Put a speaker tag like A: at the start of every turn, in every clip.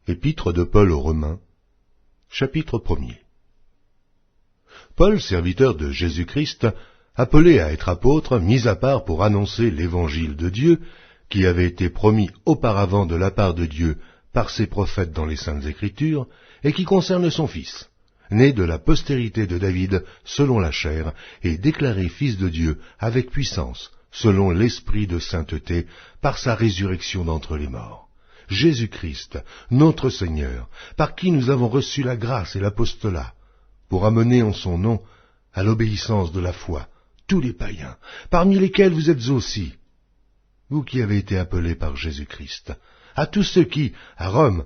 A: Épître de Paul aux Romains, chapitre 1er. Paul, serviteur de Jésus-Christ, appelé à être apôtre, mis à part pour annoncer l'évangile de Dieu, qui avait été promis auparavant de la part de Dieu par ses prophètes dans les Saintes Écritures, et qui concerne son Fils, né de la postérité de David selon la chair, et déclaré Fils de Dieu avec puissance, selon l'Esprit de sainteté, par sa résurrection d'entre les morts. Jésus-Christ, notre Seigneur, par qui nous avons reçu la grâce et l'apostolat, pour amener en son nom à l'obéissance de la foi tous les païens, parmi lesquels vous êtes aussi, vous qui avez été appelés par Jésus-Christ, à tous ceux qui, à Rome,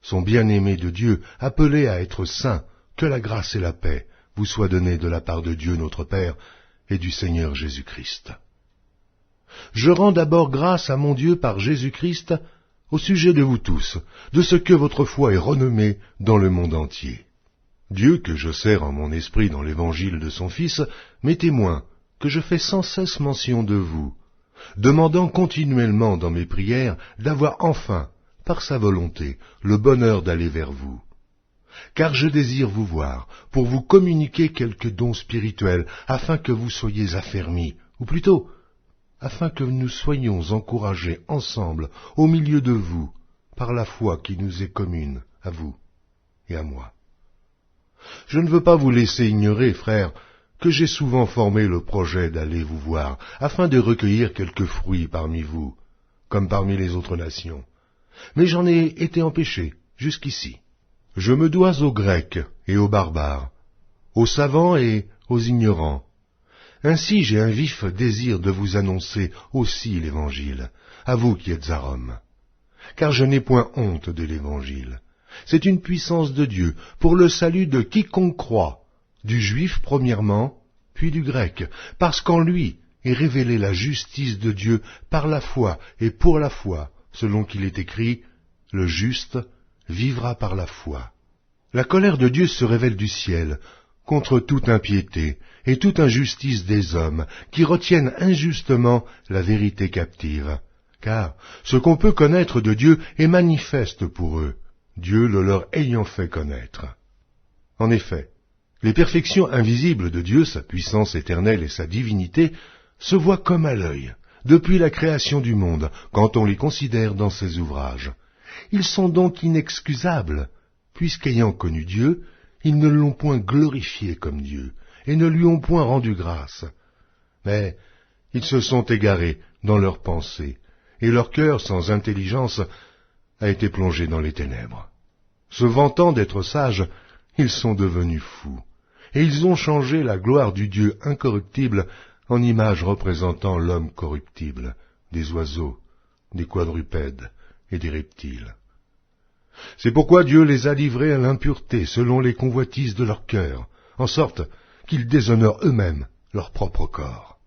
A: sont bien-aimés de Dieu, appelés à être saints, que la grâce et la paix vous soient données de la part de Dieu notre Père et du Seigneur Jésus-Christ. Je rends d'abord grâce à mon Dieu par Jésus-Christ au sujet de vous tous, de ce que votre foi est renommée dans le monde entier. Dieu, que je sers en mon esprit dans l'évangile de son Fils, m'est témoin que je fais sans cesse mention de vous, demandant continuellement dans mes prières d'avoir enfin, par sa volonté, le bonheur d'aller vers vous. Car je désire vous voir, pour vous communiquer quelques dons spirituels, afin que vous soyez affermis, ou plutôt, afin que nous soyons encouragés ensemble au milieu de vous, par la foi qui nous est commune, à vous et à moi. Je ne veux pas vous laisser ignorer, frères, que j'ai souvent formé le projet d'aller vous voir, afin de recueillir quelques fruits parmi vous, comme parmi les autres nations. Mais j'en ai été empêché jusqu'ici. Je me dois aux Grecs et aux barbares, aux savants et aux ignorants. Ainsi j'ai un vif désir de vous annoncer aussi l'Évangile, à vous qui êtes à Rome. Car je n'ai point honte de l'Évangile. C'est une puissance de Dieu pour le salut de quiconque croit, du juif premièrement, puis du grec, parce qu'en lui est révélée la justice de Dieu par la foi et pour la foi, selon qu'il est écrit, « Le juste vivra par la foi ». La colère de Dieu se révèle du ciel, contre toute impiété et toute injustice des hommes, qui retiennent injustement la vérité captive. Car ce qu'on peut connaître de Dieu est manifeste pour eux, Dieu le leur ayant fait connaître. En effet, les perfections invisibles de Dieu, sa puissance éternelle et sa divinité, se voient comme à l'œil, depuis la création du monde, quand on les considère dans ses ouvrages. Ils sont donc inexcusables, puisqu'ayant connu Dieu, ils ne l'ont point glorifié comme Dieu, et ne lui ont point rendu grâce. Mais ils se sont égarés dans leurs pensées, et leur cœur sans intelligence a été plongé dans les ténèbres. Se vantant d'être sages, ils sont devenus fous, et ils ont changé la gloire du Dieu incorruptible en image représentant l'homme corruptible, des oiseaux, des quadrupèdes et des reptiles. C'est pourquoi Dieu les a livrés à l'impureté selon les convoitises de leur cœur, en sorte qu'ils déshonorent eux-mêmes leur propre corps.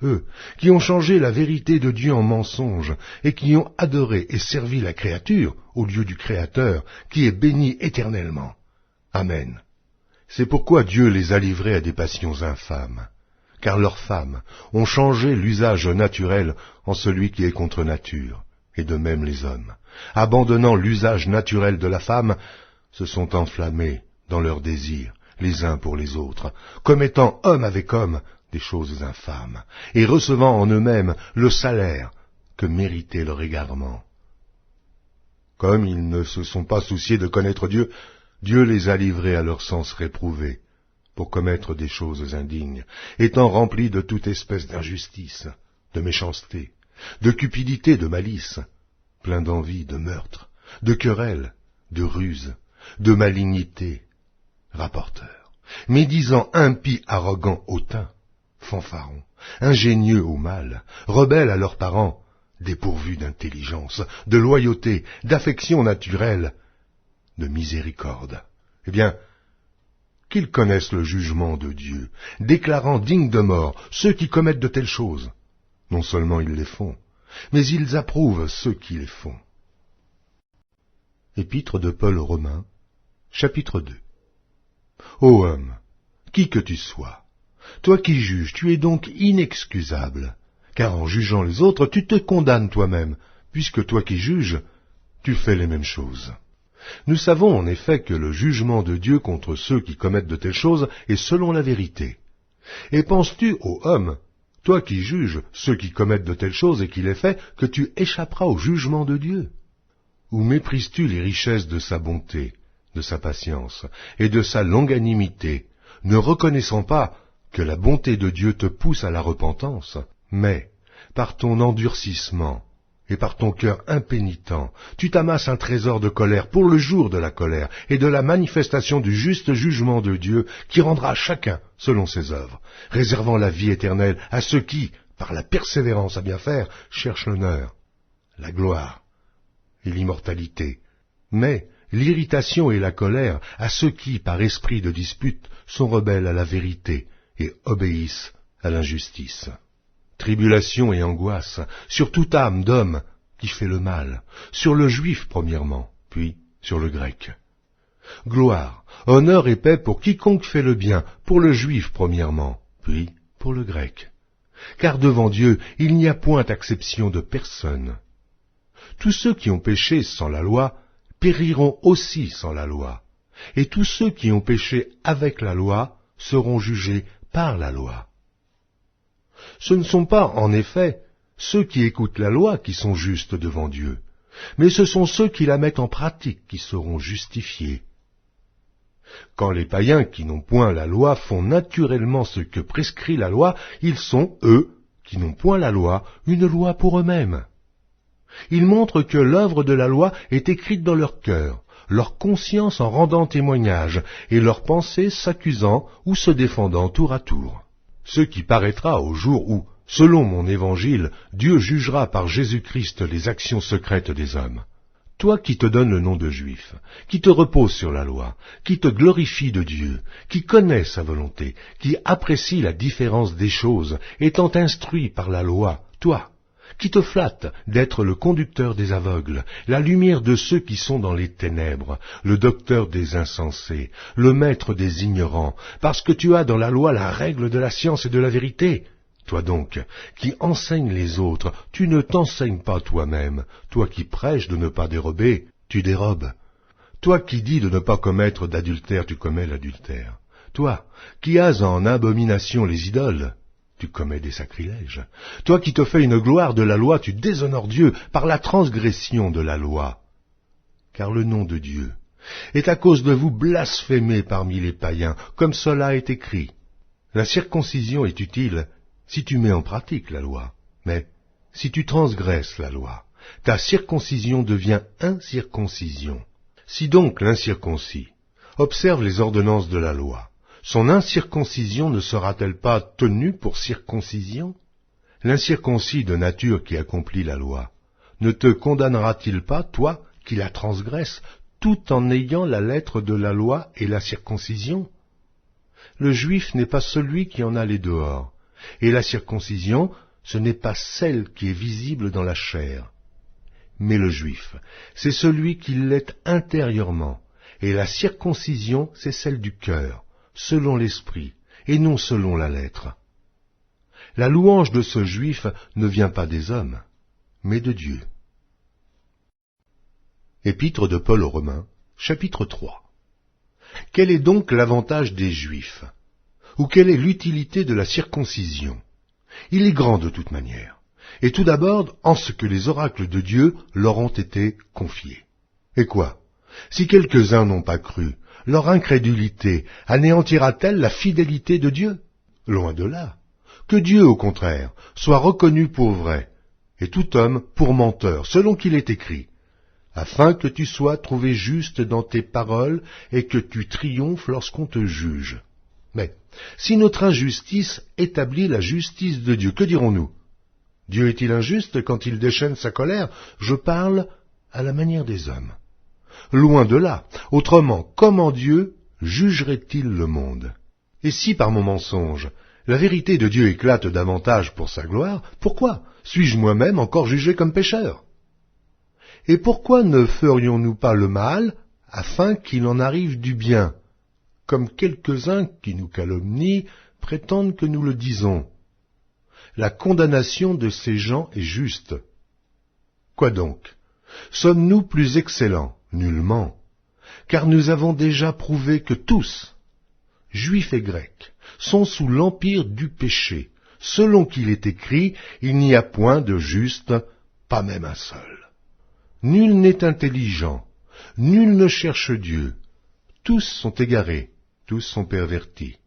A: Eux, qui ont changé la vérité de Dieu en mensonge, et qui ont adoré et servi la créature au lieu du Créateur, qui est béni éternellement. Amen. C'est pourquoi Dieu les a livrés à des passions infâmes, car leurs femmes ont changé l'usage naturel en celui qui est contre nature, et de même les hommes, abandonnant l'usage naturel de la femme, se sont enflammés dans leurs désirs, les uns pour les autres, commettant homme avec homme des choses infâmes, et recevant en eux-mêmes le salaire que méritait leur égarement. Comme ils ne se sont pas souciés de connaître Dieu, Dieu les a livrés à leur sens réprouvé, pour commettre des choses indignes, étant remplis de toute espèce d'injustice, de méchanceté, de cupidité, de malice, plein d'envie, de meurtre, de querelles, de ruse, de malignité, rapporteurs, médisants, impies, arrogants, hautains, fanfarons, ingénieux au mal, rebelles à leurs parents, dépourvus d'intelligence, de loyauté, d'affection naturelle, de miséricorde. Eh bien, qu'ils connaissent le jugement de Dieu, déclarant dignes de mort ceux qui commettent de telles choses. Non seulement ils les font, mais ils approuvent ceux qui les font. Épître de Paul aux Romains, chapitre 2. Ô homme, qui que tu sois, toi qui juges, tu es donc inexcusable, car en jugeant les autres, tu te condamnes toi-même, puisque toi qui juges, tu fais les mêmes choses. Nous savons en effet que le jugement de Dieu contre ceux qui commettent de telles choses est selon la vérité. Et penses-tu, ô homme, toi qui juges ceux qui commettent de telles choses et qui les fais, que tu échapperas au jugement de Dieu? Ou méprises-tu les richesses de sa bonté, de sa patience et de sa longanimité, ne reconnaissant pas que la bonté de Dieu te pousse à la repentance, mais, par ton endurcissement et par ton cœur impénitent, tu t'amasses un trésor de colère pour le jour de la colère et de la manifestation du juste jugement de Dieu qui rendra chacun selon ses œuvres, réservant la vie éternelle à ceux qui, par la persévérance à bien faire, cherchent l'honneur, la gloire et l'immortalité, mais l'irritation et la colère à ceux qui, par esprit de dispute, sont rebelles à la vérité et obéissent à l'injustice. Tribulation et angoisse sur toute âme d'homme qui fait le mal, sur le juif premièrement, puis sur le grec. Gloire, honneur et paix pour quiconque fait le bien, pour le juif premièrement, puis pour le grec. Car devant Dieu, il n'y a point acception de personne. Tous ceux qui ont péché sans la loi périront aussi sans la loi, et tous ceux qui ont péché avec la loi seront jugés par la loi. Ce ne sont pas, en effet, ceux qui écoutent la loi qui sont justes devant Dieu, mais ce sont ceux qui la mettent en pratique qui seront justifiés. Quand les païens qui n'ont point la loi font naturellement ce que prescrit la loi, ils sont, eux, qui n'ont point la loi, une loi pour eux-mêmes. Ils montrent que l'œuvre de la loi est écrite dans leur cœur, leur conscience en rendant témoignage, et leurs pensées s'accusant ou se défendant tour à tour. Ce qui paraîtra au jour où, selon mon évangile, Dieu jugera par Jésus-Christ les actions secrètes des hommes. Toi qui te donnes le nom de juif, qui te repose sur la loi, qui te glorifie de Dieu, qui connais sa volonté, qui apprécie la différence des choses, étant instruit par la loi, toi, qui te flatte d'être le conducteur des aveugles, la lumière de ceux qui sont dans les ténèbres, le docteur des insensés, le maître des ignorants, parce que tu as dans la loi la règle de la science et de la vérité. Toi donc, qui enseignes les autres, tu ne t'enseignes pas toi-même. Toi qui prêches de ne pas dérober, tu dérobes. Toi qui dis de ne pas commettre d'adultère, tu commets l'adultère. Toi qui as en abomination les idoles, tu commets des sacrilèges. Toi qui te fais une gloire de la loi, tu déshonores Dieu par la transgression de la loi. Car le nom de Dieu est à cause de vous blasphémé parmi les païens, comme cela est écrit. La circoncision est utile si tu mets en pratique la loi, mais si tu transgresses la loi, ta circoncision devient incirconcision. Si donc l'incirconcis observe les ordonnances de la loi, son incirconcision ne sera-t-elle pas tenue pour circoncision? L'incirconcis de nature qui accomplit la loi ne te condamnera-t-il pas, toi, qui la transgresses, tout en ayant la lettre de la loi et la circoncision? Le juif n'est pas celui qui en a les dehors, et la circoncision, ce n'est pas celle qui est visible dans la chair. Mais le juif, c'est celui qui l'est intérieurement, et la circoncision, c'est celle du cœur, selon l'esprit, et non selon la lettre. La louange de ce juif ne vient pas des hommes, mais de Dieu. Épître de Paul aux Romains, chapitre 3. Quel est donc l'avantage des Juifs? Ou quelle est l'utilité de la circoncision? Il est grand de toute manière, et tout d'abord en ce que les oracles de Dieu leur ont été confiés. Et quoi? Si quelques-uns n'ont pas cru, leur incrédulité anéantira-t-elle la fidélité de Dieu? Loin de là. Que Dieu, au contraire, soit reconnu pour vrai, et tout homme pour menteur, selon qu'il est écrit, afin que tu sois trouvé juste dans tes paroles et que tu triomphes lorsqu'on te juge. Mais si notre injustice établit la justice de Dieu, que dirons-nous? Dieu est-il injuste quand il déchaîne sa colère? Je parle à la manière des hommes. Loin de là. Autrement, comment Dieu jugerait-il le monde? Et si par mon mensonge, la vérité de Dieu éclate davantage pour sa gloire, pourquoi suis-je moi-même encore jugé comme pécheur? Et pourquoi ne ferions-nous pas le mal afin qu'il en arrive du bien, comme quelques-uns qui nous calomnient prétendent que nous le disons? La condamnation de ces gens est juste. Quoi donc? Sommes-nous plus excellents? Nullement. car nous avons déjà prouvé que tous, juifs et grecs, sont sous l'empire du péché. Selon qu'il est écrit, il n'y a point de juste, pas même un seul. Nul n'est intelligent, nul ne cherche Dieu. Tous sont égarés, tous sont pervertis.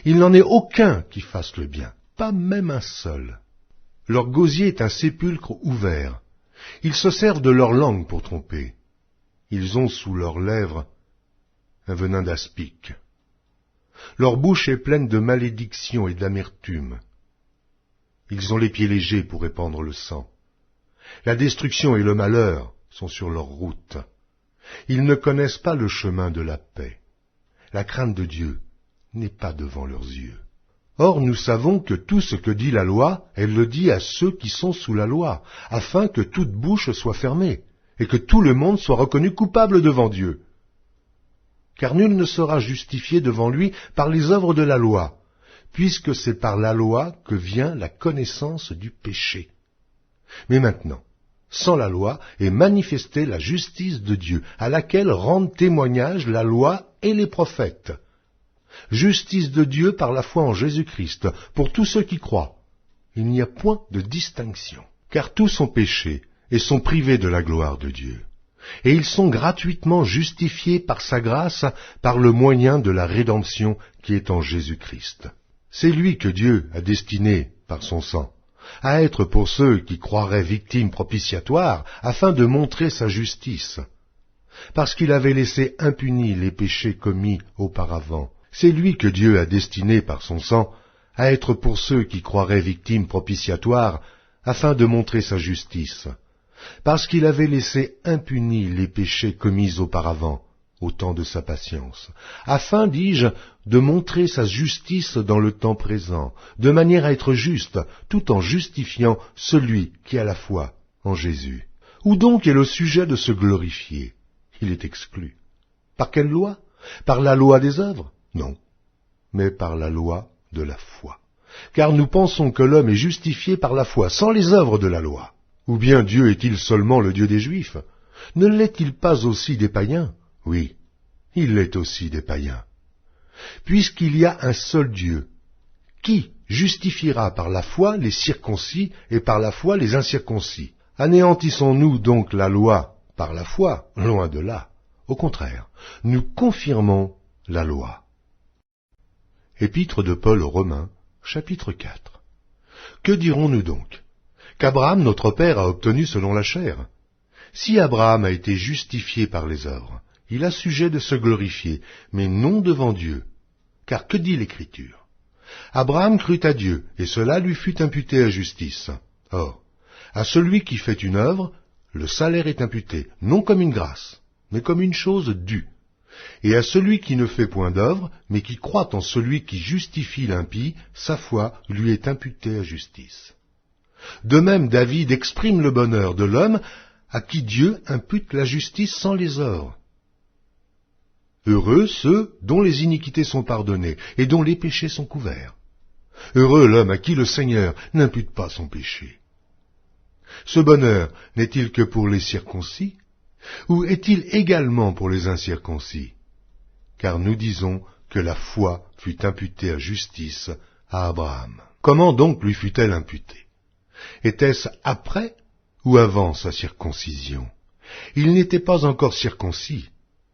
A: Il n'en est aucun qui fasse le bien, pas même un seul. Leur gosier est un sépulcre ouvert. Ils se servent de leur langue pour tromper. Ils ont sous leurs lèvres un venin d'aspic. Leur bouche est pleine de malédiction et d'amertume. Ils ont les pieds légers pour répandre le sang. La destruction et le malheur sont sur leur route. Ils ne connaissent pas le chemin de la paix. La crainte de Dieu n'est pas devant leurs yeux. Or nous savons que tout ce que dit la loi, elle le dit à ceux qui sont sous la loi, afin que toute bouche soit fermée, et que tout le monde soit reconnu coupable devant Dieu. Car nul ne sera justifié devant lui par les œuvres de la loi, puisque c'est par la loi que vient la connaissance du péché. Mais maintenant, sans la loi est manifestée la justice de Dieu, à laquelle rendent témoignage la loi et les prophètes. Justice de Dieu par la foi en Jésus-Christ, pour tous ceux qui croient. Il n'y a point de distinction, car tous ont péché et sont privés de la gloire de Dieu. Et ils sont gratuitement justifiés par sa grâce, par le moyen de la rédemption qui est en Jésus-Christ. C'est lui que Dieu a destiné, par son sang, à être pour ceux qui croiraient victimes propitiatoires, afin de montrer sa justice. Parce qu'il avait laissé impunis les péchés commis auparavant, c'est lui que Dieu a destiné par son sang à être pour ceux qui croiraient victimes propitiatoires, afin de montrer sa justice. Parce qu'il avait laissé impunis les péchés commis auparavant, au temps de sa patience, afin, dis-je, de montrer sa justice dans le temps présent, de manière à être juste, tout en justifiant celui qui a la foi en Jésus. Où donc est le sujet de se glorifier? Il est exclu. Par quelle loi? Par la loi des œuvres? Non, mais par la loi de la foi. Car nous pensons que l'homme est justifié par la foi, sans les œuvres de la loi. Ou bien Dieu est-il seulement le Dieu des Juifs? Ne l'est-il pas aussi des païens? Oui, il l'est aussi des païens. Puisqu'il y a un seul Dieu, qui justifiera par la foi les circoncis et par la foi les incirconcis? Anéantissons-nous donc la loi par la foi? Loin de là. Au contraire, nous confirmons la loi. Épître de Paul aux Romains, chapitre 4. Que dirons-nous donc? Qu'Abraham, notre père, a obtenu selon la chair. Si Abraham a été justifié par les œuvres, il a sujet de se glorifier, mais non devant Dieu. Car que dit l'Écriture? Abraham crut à Dieu, et cela lui fut imputé à justice. Or, à celui qui fait une œuvre, le salaire est imputé, non comme une grâce, mais comme une chose due. Et à celui qui ne fait point d'œuvre, mais qui croit en celui qui justifie l'impie, sa foi lui est imputée à justice. De même, David exprime le bonheur de l'homme à qui Dieu impute la justice sans les œuvres. Heureux ceux dont les iniquités sont pardonnées et dont les péchés sont couverts. Heureux l'homme à qui le Seigneur n'impute pas son péché. Ce bonheur n'est-il que pour les circoncis, ou est-il également pour les incirconcis? Car nous disons que la foi fut imputée à justice à Abraham. Comment donc lui fut-elle imputée? Était-ce après ou avant sa circoncision? Il n'était pas encore circoncis,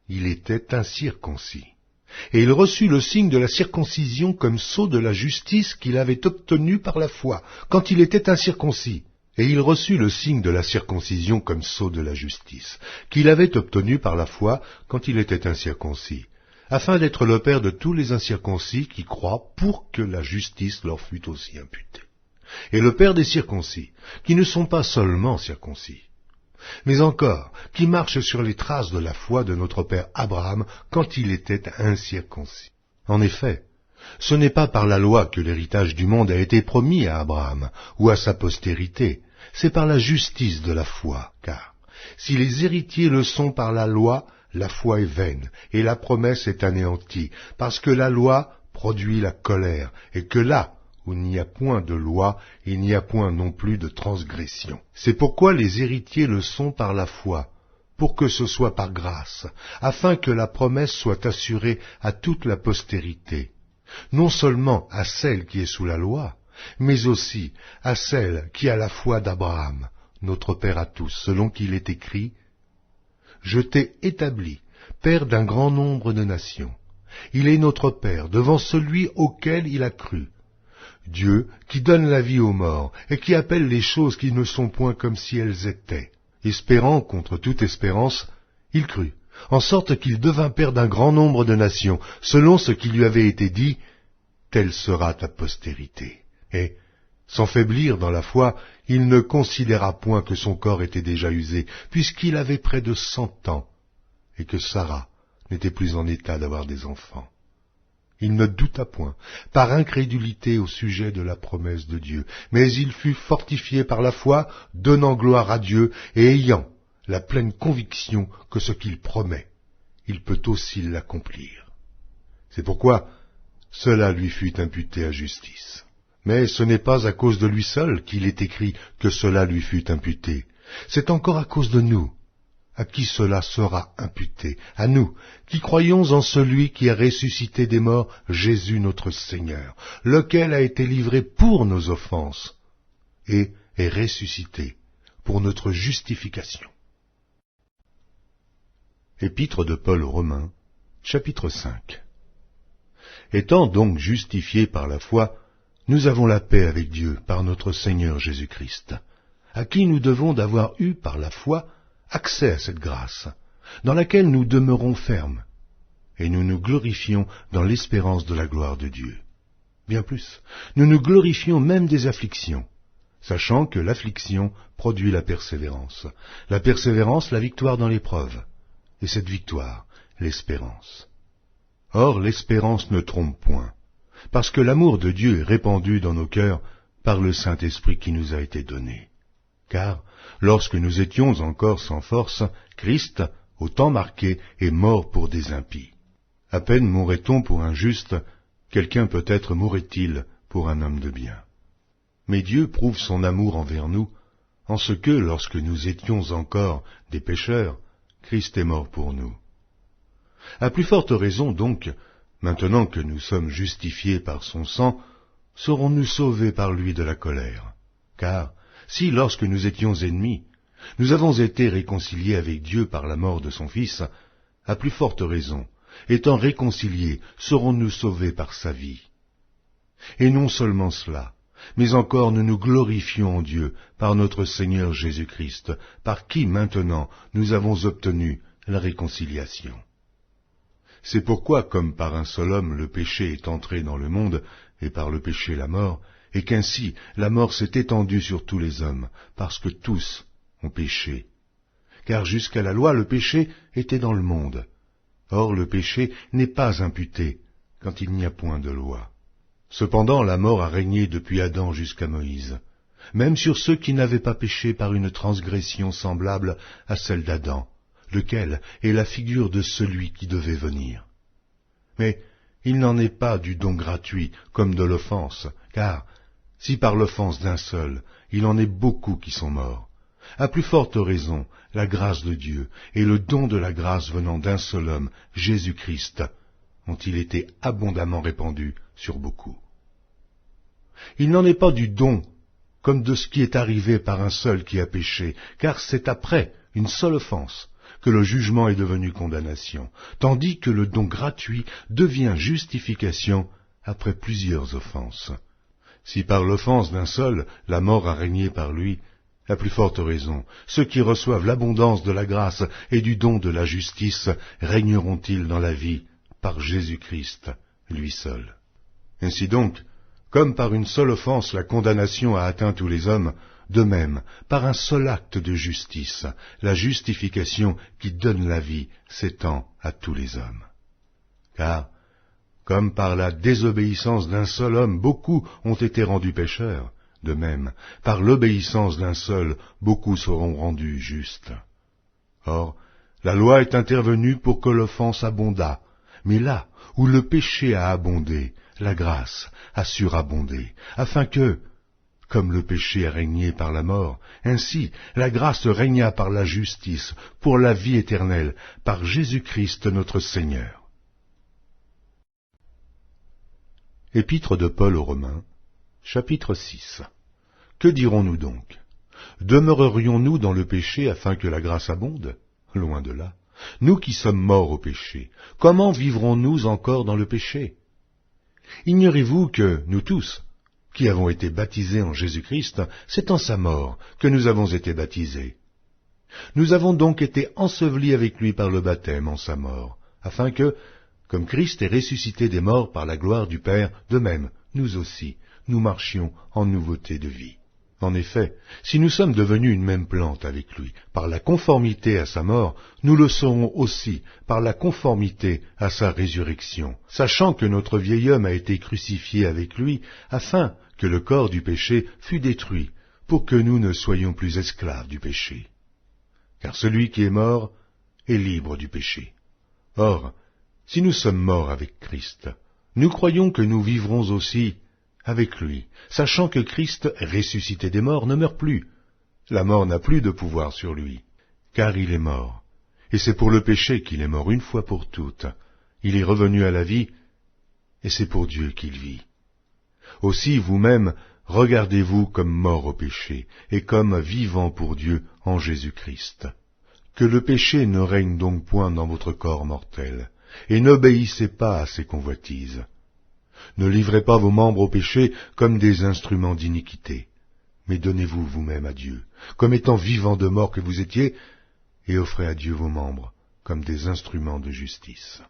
A: il était incirconcis. Et il reçut le signe de la circoncision comme sceau de la justice qu'il avait obtenue par la foi, quand il était incirconcis. Et il reçut le signe de la circoncision comme sceau de la justice, qu'il avait obtenu par la foi quand il était incirconcis, afin d'être le père de tous les incirconcis qui croient pour que la justice leur fût aussi imputée. Et le père des circoncis, qui ne sont pas seulement circoncis, mais encore qui marchent sur les traces de la foi de notre père Abraham quand il était incirconcis. En effet, ce n'est pas par la loi que l'héritage du monde a été promis à Abraham ou à sa postérité, c'est par la justice de la foi, car si les héritiers le sont par la loi, la foi est vaine et la promesse est anéantie, parce que la loi produit la colère, et que là où il n'y a point de loi, il n'y a point non plus de transgression. C'est pourquoi les héritiers le sont par la foi, pour que ce soit par grâce, afin que la promesse soit assurée à toute la postérité, non seulement à celle qui est sous la loi, mais aussi à celle qui a la foi d'Abraham, notre Père à tous, selon qu'il est écrit « Je t'ai établi, Père d'un grand nombre de nations. Il est notre Père devant celui auquel il a cru. Dieu qui donne la vie aux morts et qui appelle les choses qui ne sont point comme si elles étaient. » Espérant contre toute espérance, il crut, en sorte qu'il devint père d'un grand nombre de nations, selon ce qui lui avait été dit, « Telle sera ta postérité. » Et, sans faiblir dans la foi, il ne considéra point que son corps était déjà usé, puisqu'il avait près de 100 ans, et que Sarah n'était plus en état d'avoir des enfants. Il ne douta point, par incrédulité au sujet de la promesse de Dieu, mais il fut fortifié par la foi, donnant gloire à Dieu et ayant la pleine conviction que ce qu'il promet, il peut aussi l'accomplir. C'est pourquoi cela lui fut imputé à justice. Mais ce n'est pas à cause de lui seul qu'il est écrit que cela lui fut imputé. C'est encore à cause de nous, à qui cela sera imputé, à nous, qui croyons en celui qui a ressuscité des morts, Jésus notre Seigneur, lequel a été livré pour nos offenses, et est ressuscité pour notre justification. Épître de Paul aux Romains, chapitre 5. Étant donc justifiés par la foi, nous avons la paix avec Dieu par notre Seigneur Jésus-Christ, à qui nous devons d'avoir eu par la foi accès à cette grâce, dans laquelle nous demeurons fermes, et nous nous glorifions dans l'espérance de la gloire de Dieu. Bien plus, nous nous glorifions même des afflictions, sachant que l'affliction produit la persévérance la victoire dans l'épreuve, et cette victoire, l'espérance. Or, l'espérance ne trompe point, parce que l'amour de Dieu est répandu dans nos cœurs par le Saint-Esprit qui nous a été donné. Car, lorsque nous étions encore sans force, Christ, au temps marqué, est mort pour des impies. À peine mourrait-on pour un juste, quelqu'un peut-être mourrait-il pour un homme de bien. Mais Dieu prouve son amour envers nous, en ce que, lorsque nous étions encore des pécheurs, Christ est mort pour nous. À plus forte raison donc, maintenant que nous sommes justifiés par son sang, serons-nous sauvés par lui de la colère. Car, si, lorsque nous étions ennemis, nous avons été réconciliés avec Dieu par la mort de son Fils, à plus forte raison, étant réconciliés, serons-nous sauvés par sa vie. Et non seulement cela, mais encore nous nous glorifions en Dieu par notre Seigneur Jésus-Christ, par qui maintenant nous avons obtenu la réconciliation. C'est pourquoi, comme par un seul homme le péché est entré dans le monde, et par le péché la mort, et qu'ainsi la mort s'est étendue sur tous les hommes, parce que tous ont péché. Car jusqu'à la loi, le péché était dans le monde. Or le péché n'est pas imputé, quand il n'y a point de loi. Cependant la mort a régné depuis Adam jusqu'à Moïse, même sur ceux qui n'avaient pas péché par une transgression semblable à celle d'Adam, lequel est la figure de celui qui devait venir. Mais il n'en est pas du don gratuit comme de l'offense, car si par l'offense d'un seul, il en est beaucoup qui sont morts, à plus forte raison, la grâce de Dieu et le don de la grâce venant d'un seul homme, Jésus-Christ, ont-ils été abondamment répandus sur beaucoup. Il n'en est pas du don comme de ce qui est arrivé par un seul qui a péché, car c'est après une seule offense que le jugement est devenu condamnation, tandis que le don gratuit devient justification après plusieurs offenses. Si par l'offense d'un seul, la mort a régné par lui, à plus forte raison, ceux qui reçoivent l'abondance de la grâce et du don de la justice régneront-ils dans la vie par Jésus-Christ, lui seul. Ainsi donc, comme par une seule offense la condamnation a atteint tous les hommes, de même, par un seul acte de justice, la justification qui donne la vie s'étend à tous les hommes. Car, comme par la désobéissance d'un seul homme beaucoup ont été rendus pécheurs, de même, par l'obéissance d'un seul, beaucoup seront rendus justes. Or, la loi est intervenue pour que l'offense abondât, mais là où le péché a abondé, la grâce a surabondé, afin que, comme le péché a régné par la mort, ainsi la grâce régna par la justice, pour la vie éternelle, par Jésus-Christ notre Seigneur. Épître de Paul aux Romains, chapitre 6. Que dirons-nous donc? Demeurerions-nous dans le péché afin que la grâce abonde? Loin de là. Nous qui sommes morts au péché, comment vivrons-nous encore dans le péché? Ignorez-vous que nous tous, qui avons été baptisés en Jésus-Christ, c'est en sa mort que nous avons été baptisés. Nous avons donc été ensevelis avec lui par le baptême en sa mort, afin que, comme Christ est ressuscité des morts par la gloire du Père, de même, nous aussi, nous marchions en nouveauté de vie. En effet, si nous sommes devenus une même plante avec lui, par la conformité à sa mort, nous le serons aussi par la conformité à sa résurrection, sachant que notre vieil homme a été crucifié avec lui, afin que le corps du péché fût détruit, pour que nous ne soyons plus esclaves du péché. Car celui qui est mort est libre du péché. Or, si nous sommes morts avec Christ, nous croyons que nous vivrons aussi avec lui, sachant que Christ, ressuscité des morts, ne meurt plus. La mort n'a plus de pouvoir sur lui, car il est mort. Et c'est pour le péché qu'il est mort une fois pour toutes. Il est revenu à la vie, et c'est pour Dieu qu'il vit. Aussi, vous-même, regardez-vous comme morts au péché, et comme vivants pour Dieu en Jésus-Christ. Que le péché ne règne donc point dans votre corps mortel, et n'obéissez pas à ses convoitises. Ne livrez pas vos membres au péché comme des instruments d'iniquité, mais donnez-vous vous-même à Dieu, comme étant vivants de mort que vous étiez, et offrez à Dieu vos membres comme des instruments de justice.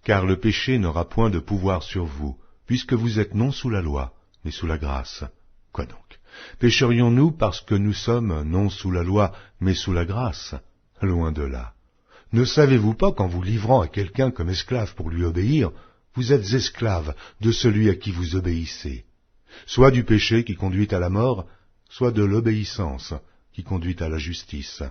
A: Car le péché n'aura point de pouvoir sur vous, puisque vous êtes non sous la loi, mais sous la grâce. Quoi donc? Pécherions-nous parce que nous sommes non sous la loi, mais sous la grâce? Loin de là. Ne savez-vous pas qu'en vous livrant à quelqu'un comme esclave pour lui obéir, vous êtes esclaves de celui à qui vous obéissez, soit du péché qui conduit à la mort, soit de l'obéissance qui conduit à la justice.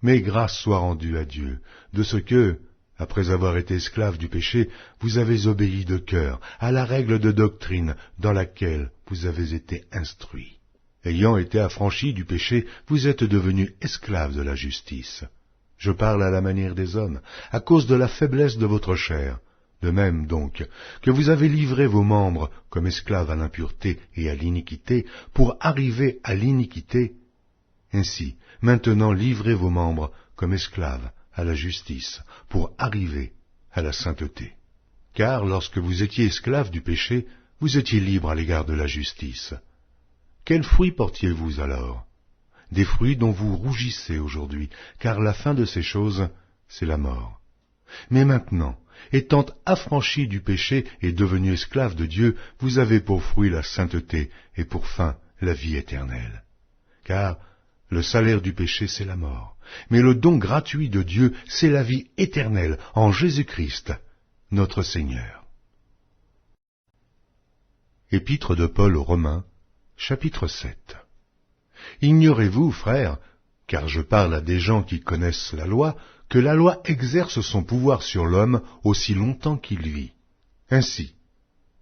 A: Mais grâce soit rendue à Dieu, de ce que, après avoir été esclaves du péché, vous avez obéi de cœur à la règle de doctrine dans laquelle vous avez été instruits. Ayant été affranchis du péché, vous êtes devenus esclaves de la justice. Je parle à la manière des hommes, à cause de la faiblesse de votre chair. De même donc que vous avez livré vos membres comme esclaves à l'impureté et à l'iniquité pour arriver à l'iniquité, ainsi maintenant livrez vos membres comme esclaves à la justice pour arriver à la sainteté. Car lorsque vous étiez esclaves du péché, vous étiez libres à l'égard de la justice. Quels fruits portiez-vous alors? Des fruits dont vous rougissez aujourd'hui, car la fin de ces choses, c'est la mort. Mais maintenant, étant affranchis du péché et devenus esclaves de Dieu, vous avez pour fruit la sainteté et pour fin la vie éternelle. Car le salaire du péché, c'est la mort, mais le don gratuit de Dieu, c'est la vie éternelle en Jésus-Christ, notre Seigneur. Épître de Paul aux Romains, chapitre 7. Ignorez-vous, frères, car je parle à des gens qui connaissent la loi, que la loi exerce son pouvoir sur l'homme aussi longtemps qu'il vit. Ainsi,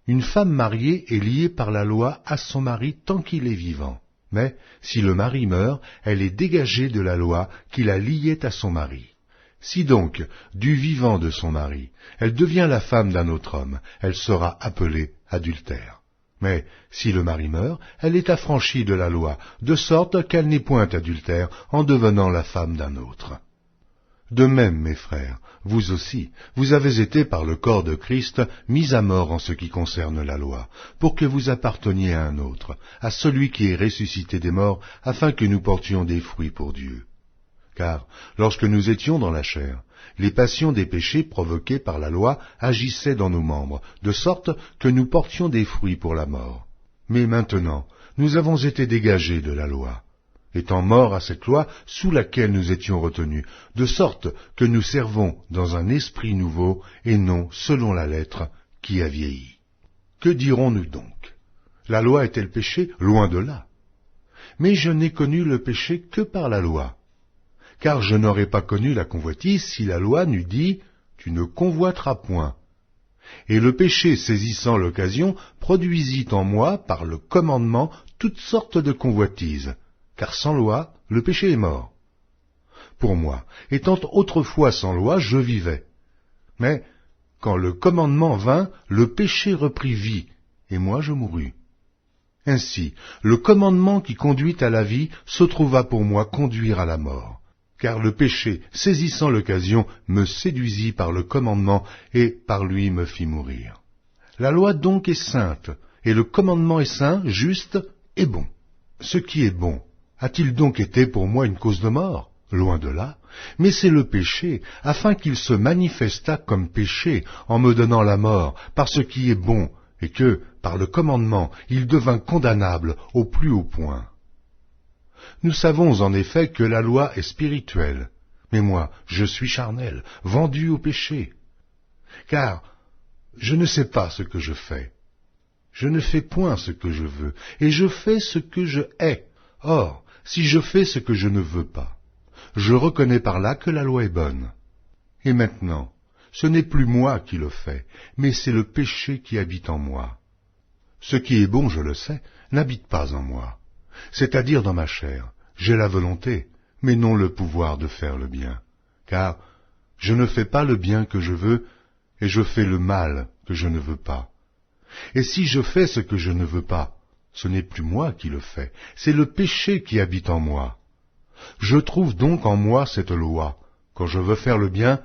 A: une femme mariée est liée par la loi à son mari tant qu'il est vivant. Mais si le mari meurt, elle est dégagée de la loi qui la liait à son mari. Si donc, du vivant de son mari, elle devient la femme d'un autre homme, elle sera appelée adultère. Mais si le mari meurt, elle est affranchie de la loi, de sorte qu'elle n'est point adultère en devenant la femme d'un autre. De même, mes frères, vous aussi, vous avez été par le corps de Christ mis à mort en ce qui concerne la loi, pour que vous apparteniez à un autre, à celui qui est ressuscité des morts, afin que nous portions des fruits pour Dieu. Car, lorsque nous étions dans la chair, les passions des péchés provoqués par la loi agissaient dans nos membres, de sorte que nous portions des fruits pour la mort. Mais maintenant, nous avons été dégagés de la loi, étant morts à cette loi sous laquelle nous étions retenus, de sorte que nous servons dans un esprit nouveau et non selon la lettre qui a vieilli. Que dirons-nous donc? La loi est-elle péché? Loin de là. Mais je n'ai connu le péché que par la loi. Car je n'aurais pas connu la convoitise si la loi n'eût dit « Tu ne convoiteras point ». Et le péché saisissant l'occasion produisit en moi, par le commandement, toutes sortes de convoitises, car sans loi, le péché est mort. Pour moi, étant autrefois sans loi, je vivais. Mais, quand le commandement vint, le péché reprit vie, et moi je mourus. Ainsi, le commandement qui conduit à la vie se trouva pour moi conduire à la mort, car le péché, saisissant l'occasion, me séduisit par le commandement et par lui me fit mourir. La loi donc est sainte, et le commandement est saint, juste et bon. Ce qui est bon, a-t-il donc été pour moi une cause de mort? Loin de là, mais c'est le péché, afin qu'il se manifestât comme péché, en me donnant la mort, par ce qui est bon, et que, par le commandement, il devint condamnable au plus haut point. Nous savons en effet que la loi est spirituelle, mais moi, je suis charnel, vendu au péché. Car je ne sais pas ce que je fais. Je ne fais point ce que je veux, et je fais ce que je hais. Or, si je fais ce que je ne veux pas, je reconnais par là que la loi est bonne. Et maintenant, ce n'est plus moi qui le fais, mais c'est le péché qui habite en moi. Ce qui est bon, je le sais, n'habite pas en moi. C'est-à-dire dans ma chair, j'ai la volonté, mais non le pouvoir de faire le bien. Car je ne fais pas le bien que je veux, et je fais le mal que je ne veux pas. Et si je fais ce que je ne veux pas, ce n'est plus moi qui le fais, c'est le péché qui habite en moi. Je trouve donc en moi cette loi. Quand je veux faire le bien,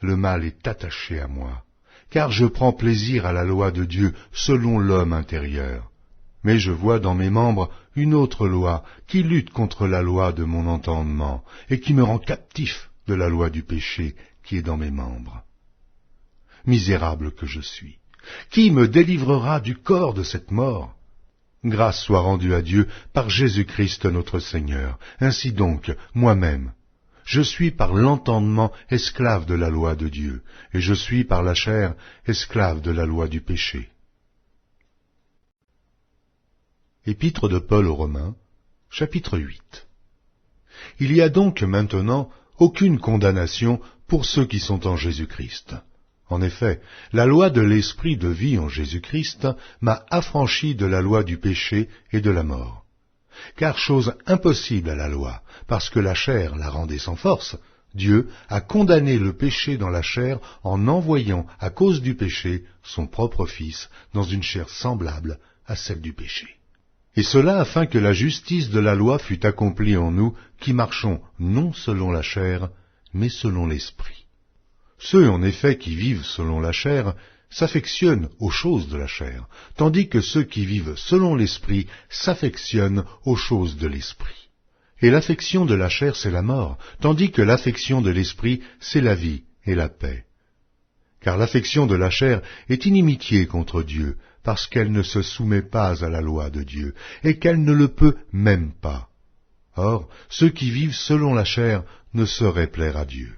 A: le mal est attaché à moi, car je prends plaisir à la loi de Dieu selon l'homme intérieur. Mais je vois dans mes membres une autre loi qui lutte contre la loi de mon entendement et qui me rend captif de la loi du péché qui est dans mes membres. Misérable que je suis, qui me délivrera du corps de cette mort? Grâce soit rendue à Dieu par Jésus-Christ notre Seigneur. Ainsi donc, moi-même, je suis par l'entendement esclave de la loi de Dieu, et je suis par la chair esclave de la loi du péché. Épître de Paul aux Romains, chapitre 8. Il y a donc maintenant aucune condamnation pour ceux qui sont en Jésus-Christ. En effet, la loi de l'esprit de vie en Jésus-Christ m'a affranchi de la loi du péché et de la mort. Car chose impossible à la loi, parce que la chair la rendait sans force, Dieu a condamné le péché dans la chair en envoyant, à cause du péché, son propre Fils dans une chair semblable à celle du péché. Et cela afin que la justice de la loi fût accomplie en nous qui marchons non selon la chair, mais selon l'esprit. Ceux, en effet, qui vivent selon la chair s'affectionnent aux choses de la chair, tandis que ceux qui vivent selon l'esprit s'affectionnent aux choses de l'esprit. Et l'affection de la chair, c'est la mort, tandis que l'affection de l'esprit, c'est la vie et la paix. Car l'affection de la chair est inimitié contre Dieu, parce qu'elle ne se soumet pas à la loi de Dieu, et qu'elle ne le peut même pas. Or, ceux qui vivent selon la chair ne sauraient plaire à Dieu.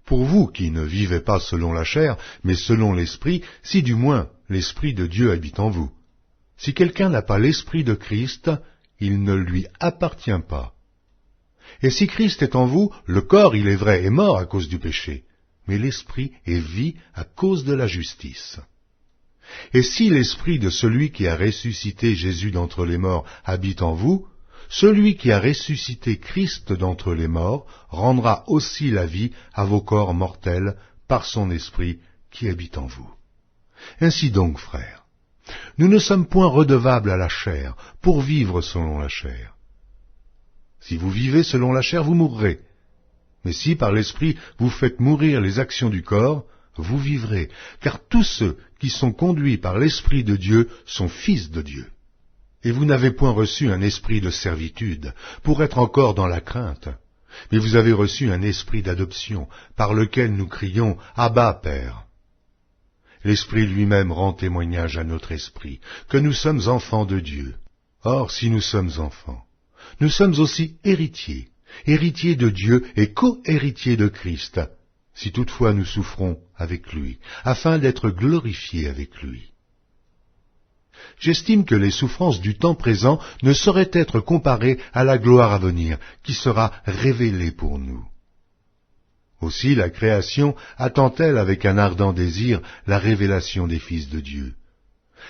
A: Pour vous qui ne vivez pas selon la chair, mais selon l'esprit, si du moins l'esprit de Dieu habite en vous. Si quelqu'un n'a pas l'esprit de Christ, il ne lui appartient pas. Et si Christ est en vous, le corps, il est vrai, est mort à cause du péché, mais l'esprit est vie à cause de la justice. Et si l'esprit de celui qui a ressuscité Jésus d'entre les morts habite en vous, celui qui a ressuscité Christ d'entre les morts rendra aussi la vie à vos corps mortels par son esprit qui habite en vous. Ainsi donc, frères, nous ne sommes point redevables à la chair pour vivre selon la chair. Si vous vivez selon la chair, vous mourrez. Mais si par l'esprit vous faites mourir les actions du corps, vous vivrez, car tous ceux qui sont conduits par l'Esprit de Dieu sont fils de Dieu. Et vous n'avez point reçu un esprit de servitude, pour être encore dans la crainte, mais vous avez reçu un esprit d'adoption, par lequel nous crions « Abba, Père ». L'Esprit lui-même rend témoignage à notre esprit, que nous sommes enfants de Dieu. Or, si nous sommes enfants, nous sommes aussi héritiers, héritiers de Dieu et co-héritiers de Christ, si toutefois nous souffrons avec lui, afin d'être glorifiés avec lui. J'estime que les souffrances du temps présent ne sauraient être comparées à la gloire à venir, qui sera révélée pour nous. Aussi la création attend-elle avec un ardent désir la révélation des fils de Dieu.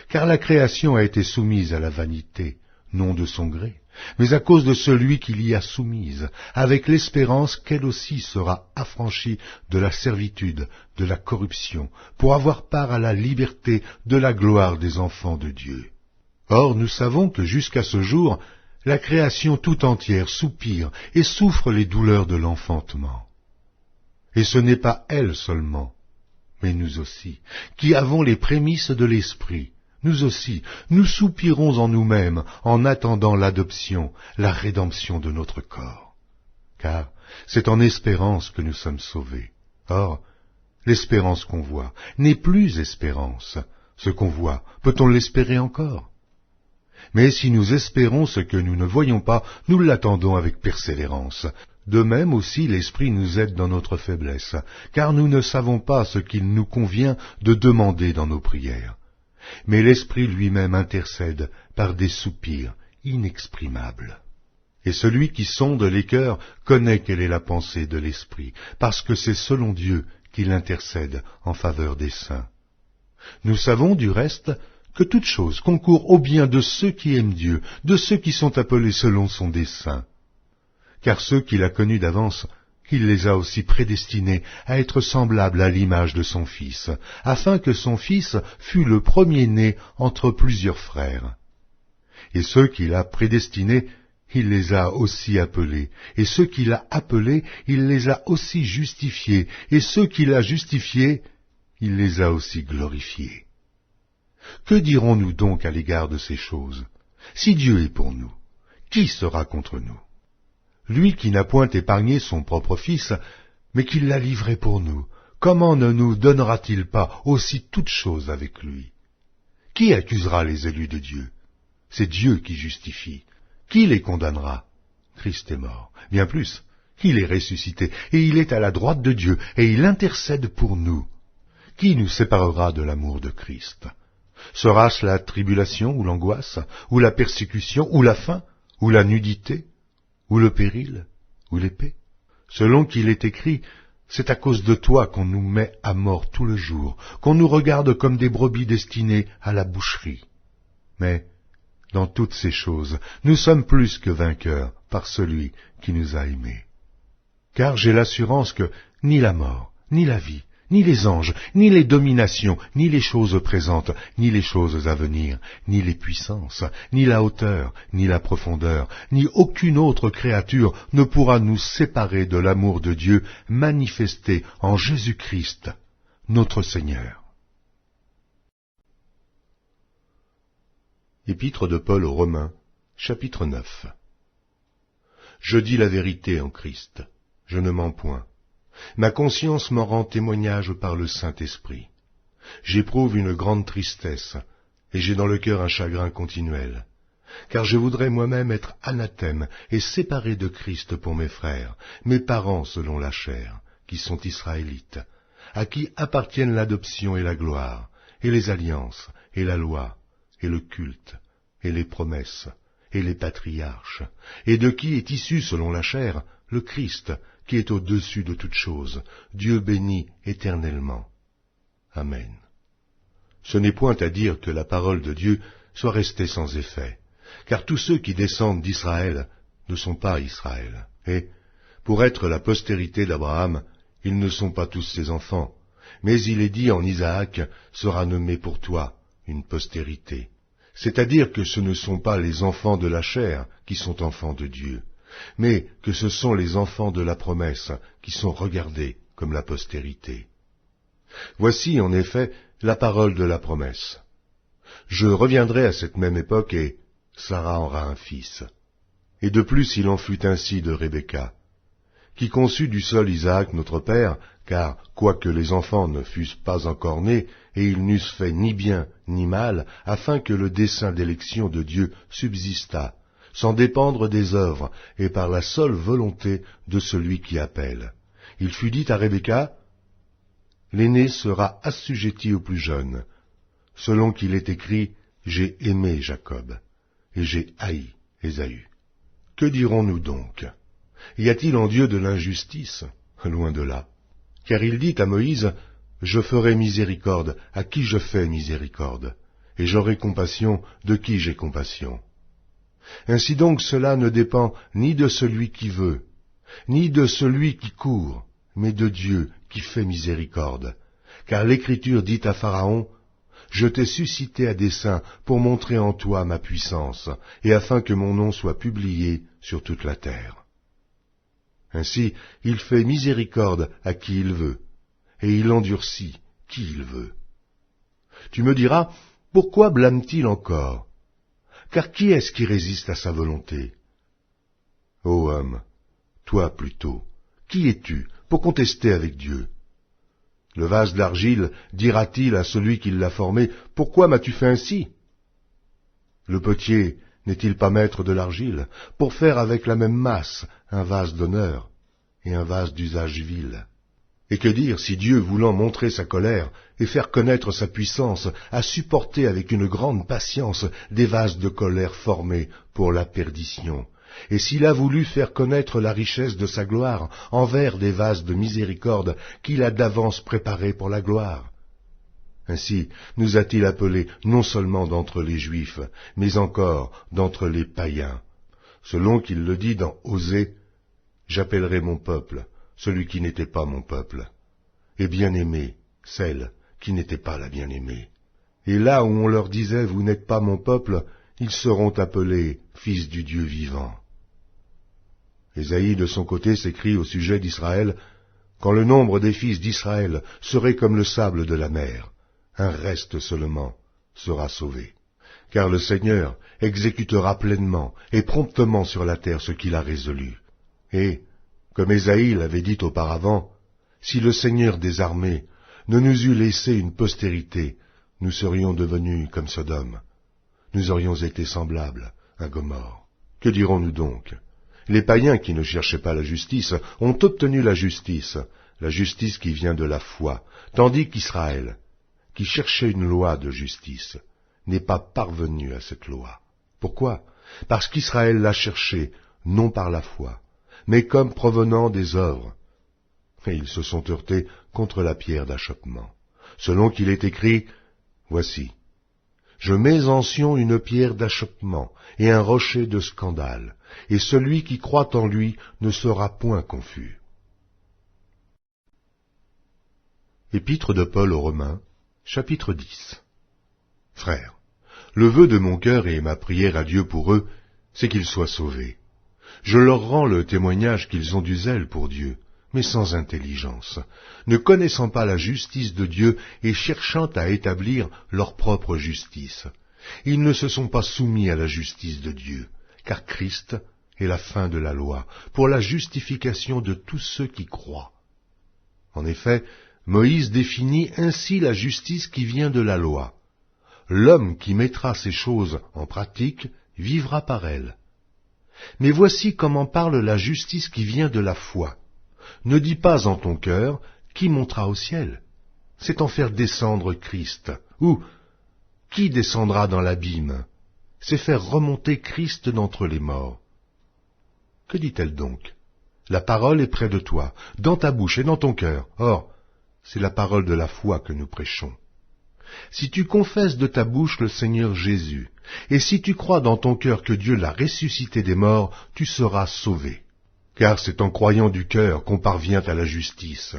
A: Car la création a été soumise à la vanité, non de son gré, mais à cause de celui qui l'y a soumise, avec l'espérance qu'elle aussi sera affranchie de la servitude, de la corruption, pour avoir part à la liberté de la gloire des enfants de Dieu. Or, nous savons que jusqu'à ce jour, la création tout entière soupire et souffre les douleurs de l'enfantement. Et ce n'est pas elle seulement, mais nous aussi, qui avons les prémices de l'Esprit, nous aussi, nous soupirons en nous-mêmes en attendant l'adoption, la rédemption de notre corps. Car c'est en espérance que nous sommes sauvés. Or, l'espérance qu'on voit n'est plus espérance. Ce qu'on voit, peut-on l'espérer encore? Mais si nous espérons ce que nous ne voyons pas, nous l'attendons avec persévérance. De même aussi l'Esprit nous aide dans notre faiblesse, car nous ne savons pas ce qu'il nous convient de demander dans nos prières. Mais l'Esprit lui-même intercède par des soupirs inexprimables. Et celui qui sonde les cœurs connaît quelle est la pensée de l'Esprit, parce que c'est selon Dieu qu'il intercède en faveur des saints. Nous savons du reste que toute chose concourt au bien de ceux qui aiment Dieu, de ceux qui sont appelés selon son dessein. Car ceux qu'il a connus d'avance, il les a aussi prédestinés à être semblables à l'image de son Fils, afin que son Fils fût le premier-né entre plusieurs frères. Et ceux qu'il a prédestinés, il les a aussi appelés, et ceux qu'il a appelés, il les a aussi justifiés, et ceux qu'il a justifiés, il les a aussi glorifiés. Que dirons-nous donc à l'égard de ces choses? Si Dieu est pour nous, qui sera contre nous? Lui qui n'a point épargné son propre Fils, mais qui l'a livré pour nous, comment ne nous donnera-t-il pas aussi toutes choses avec lui? Qui accusera les élus de Dieu? C'est Dieu qui justifie. Qui les condamnera? Christ est mort. Bien plus, il est ressuscité, et il est à la droite de Dieu, et il intercède pour nous. Qui nous séparera de l'amour de Christ? Sera-ce la tribulation ou l'angoisse, ou la persécution, ou la faim, ou la nudité, ou le péril, ou l'épée? Selon qu'il est écrit, c'est à cause de toi qu'on nous met à mort tout le jour, qu'on nous regarde comme des brebis destinées à la boucherie. Mais, dans toutes ces choses, nous sommes plus que vainqueurs par celui qui nous a aimés. Car j'ai l'assurance que ni la mort, ni la vie, ni les anges, ni les dominations, ni les choses présentes, ni les choses à venir, ni les puissances, ni la hauteur, ni la profondeur, ni aucune autre créature ne pourra nous séparer de l'amour de Dieu manifesté en Jésus-Christ, notre Seigneur. Épître de Paul aux Romains, chapitre 9. Je dis la vérité en Christ, je ne mens point. Ma conscience m'en rend témoignage par le Saint-Esprit. J'éprouve une grande tristesse, et j'ai dans le cœur un chagrin continuel, car je voudrais moi-même être anathème et séparé de Christ pour mes frères, mes parents selon la chair, qui sont israélites, à qui appartiennent l'adoption et la gloire, et les alliances, et la loi, et le culte, et les promesses, et les patriarches, et de qui est issu selon la chair le Christ, qui est au-dessus de toutes choses, Dieu béni éternellement. Amen. Ce n'est point à dire que la parole de Dieu soit restée sans effet, car tous ceux qui descendent d'Israël ne sont pas Israël, et, pour être la postérité d'Abraham, ils ne sont pas tous ses enfants, mais il est dit en Isaac sera nommé pour toi une postérité. C'est-à-dire que ce ne sont pas les enfants de la chair qui sont enfants de Dieu, mais que ce sont les enfants de la promesse qui sont regardés comme la postérité. Voici en effet la parole de la promesse. Je reviendrai à cette même époque et Sarah aura un fils. Et de plus il en fut ainsi de Rebecca, qui conçut du sol Isaac notre père, car quoique les enfants ne fussent pas encore nés, et ils n'eussent fait ni bien ni mal, afin que le dessein d'élection de Dieu subsistât, sans dépendre des œuvres, et par la seule volonté de celui qui appelle. Il fut dit à Rebecca, « L'aîné sera assujetti au plus jeune, selon qu'il est écrit, j'ai aimé Jacob, et j'ai haï Ésaü. » Que dirons-nous donc? Y a-t-il en Dieu de l'injustice? Loin de là. Car il dit à Moïse, « Je ferai miséricorde à qui je fais miséricorde, et j'aurai compassion de qui j'ai compassion. » Ainsi donc cela ne dépend ni de celui qui veut, ni de celui qui court, mais de Dieu qui fait miséricorde. Car l'Écriture dit à Pharaon, « Je t'ai suscité à dessein pour montrer en toi ma puissance, et afin que mon nom soit publié sur toute la terre. » Ainsi, il fait miséricorde à qui il veut, et il endurcit qui il veut. Tu me diras, pourquoi blâme-t-il encore? Car qui est-ce qui résiste à sa volonté? Ô homme, toi plutôt, qui es-tu pour contester avec Dieu? Le vase d'argile dira-t-il à celui qui l'a formé, « Pourquoi m'as-tu fait ainsi ?» Le potier n'est-il pas maître de l'argile, pour faire avec la même masse un vase d'honneur et un vase d'usage vil? Et que dire si Dieu, voulant montrer sa colère et faire connaître sa puissance, a supporté avec une grande patience des vases de colère formés pour la perdition, et s'il a voulu faire connaître la richesse de sa gloire envers des vases de miséricorde qu'il a d'avance préparés pour la gloire? Ainsi nous a-t-il appelés non seulement d'entre les Juifs, mais encore d'entre les païens, selon qu'il le dit dans Osée, « J'appellerai mon peuple celui qui n'était pas mon peuple, et bien-aimée celle qui n'était pas la bien-aimée. » Et là où on leur disait « Vous n'êtes pas mon peuple », ils seront appelés fils du Dieu vivant. Ésaïe, de son côté, s'écrie au sujet d'Israël, « Quand le nombre des fils d'Israël serait comme le sable de la mer, un reste seulement sera sauvé. Car le Seigneur exécutera pleinement et promptement sur la terre ce qu'il a résolu. » Et, comme Ésaïe l'avait dit auparavant, « Si le Seigneur des armées ne nous eût laissé une postérité, nous serions devenus comme Sodome. Nous aurions été semblables à Gomorrhe. » Que dirons-nous donc? Les païens qui ne cherchaient pas la justice ont obtenu la justice qui vient de la foi, tandis qu'Israël, qui cherchait une loi de justice, n'est pas parvenu à cette loi. Pourquoi? Parce qu'Israël l'a cherchée, non par la foi, mais comme provenant des œuvres. Et ils se sont heurtés contre la pierre d'achoppement. Selon qu'il est écrit, « Voici, je mets en Sion une pierre d'achoppement et un rocher de scandale, et celui qui croit en lui ne sera point confus. » Épître de Paul aux Romains, chapitre 10. Frères, le vœu de mon cœur et ma prière à Dieu pour eux, c'est qu'ils soient sauvés. Je leur rends le témoignage qu'ils ont du zèle pour Dieu, mais sans intelligence, ne connaissant pas la justice de Dieu et cherchant à établir leur propre justice. Ils ne se sont pas soumis à la justice de Dieu, car Christ est la fin de la loi, pour la justification de tous ceux qui croient. En effet, Moïse définit ainsi la justice qui vient de la loi. L'homme qui mettra ces choses en pratique vivra par elles. Mais voici comment parle la justice qui vient de la foi. Ne dis pas en ton cœur, qui montera au ciel? C'est en faire descendre Christ. Ou, qui descendra dans l'abîme? C'est faire remonter Christ d'entre les morts. Que dit-elle donc? La parole est près de toi, dans ta bouche et dans ton cœur. Or, c'est la parole de la foi que nous prêchons. Si tu confesses de ta bouche le Seigneur Jésus, et si tu crois dans ton cœur que Dieu l'a ressuscité des morts, tu seras sauvé. Car c'est en croyant du cœur qu'on parvient à la justice,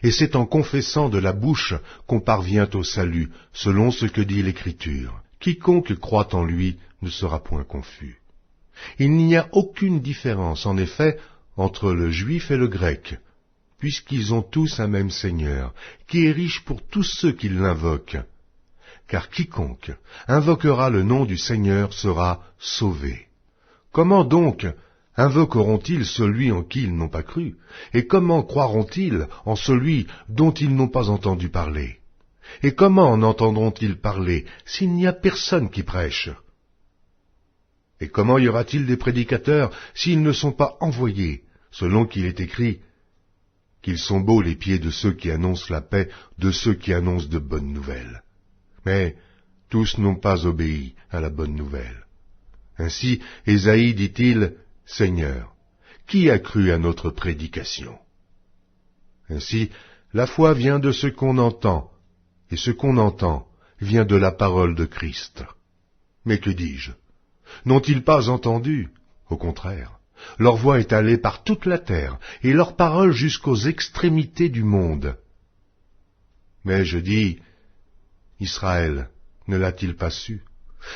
A: et c'est en confessant de la bouche qu'on parvient au salut, selon ce que dit l'Écriture. Quiconque croit en lui ne sera point confus. Il n'y a aucune différence, en effet, entre le juif et le grec, puisqu'ils ont tous un même Seigneur, qui est riche pour tous ceux qui l'invoquent. Car quiconque invoquera le nom du Seigneur sera sauvé. Comment donc invoqueront-ils celui en qui ils n'ont pas cru? Et comment croiront-ils en celui dont ils n'ont pas entendu parler? Et comment en entendront-ils parler s'il n'y a personne qui prêche? Et comment y aura-t-il des prédicateurs s'ils ne sont pas envoyés, selon qu'il est écrit, qu'ils sont beaux les pieds de ceux qui annoncent la paix, de ceux qui annoncent de bonnes nouvelles. Mais tous n'ont pas obéi à la bonne nouvelle. Ainsi, Ésaïe dit-il, « Seigneur, qui a cru à notre prédication ?» Ainsi, la foi vient de ce qu'on entend, et ce qu'on entend vient de la parole de Christ. Mais que dis-je? N'ont-ils pas entendu? Au contraire, leur voix est allée par toute la terre, et leur parole jusqu'aux extrémités du monde. Mais je dis, Israël ne l'a-t-il pas su?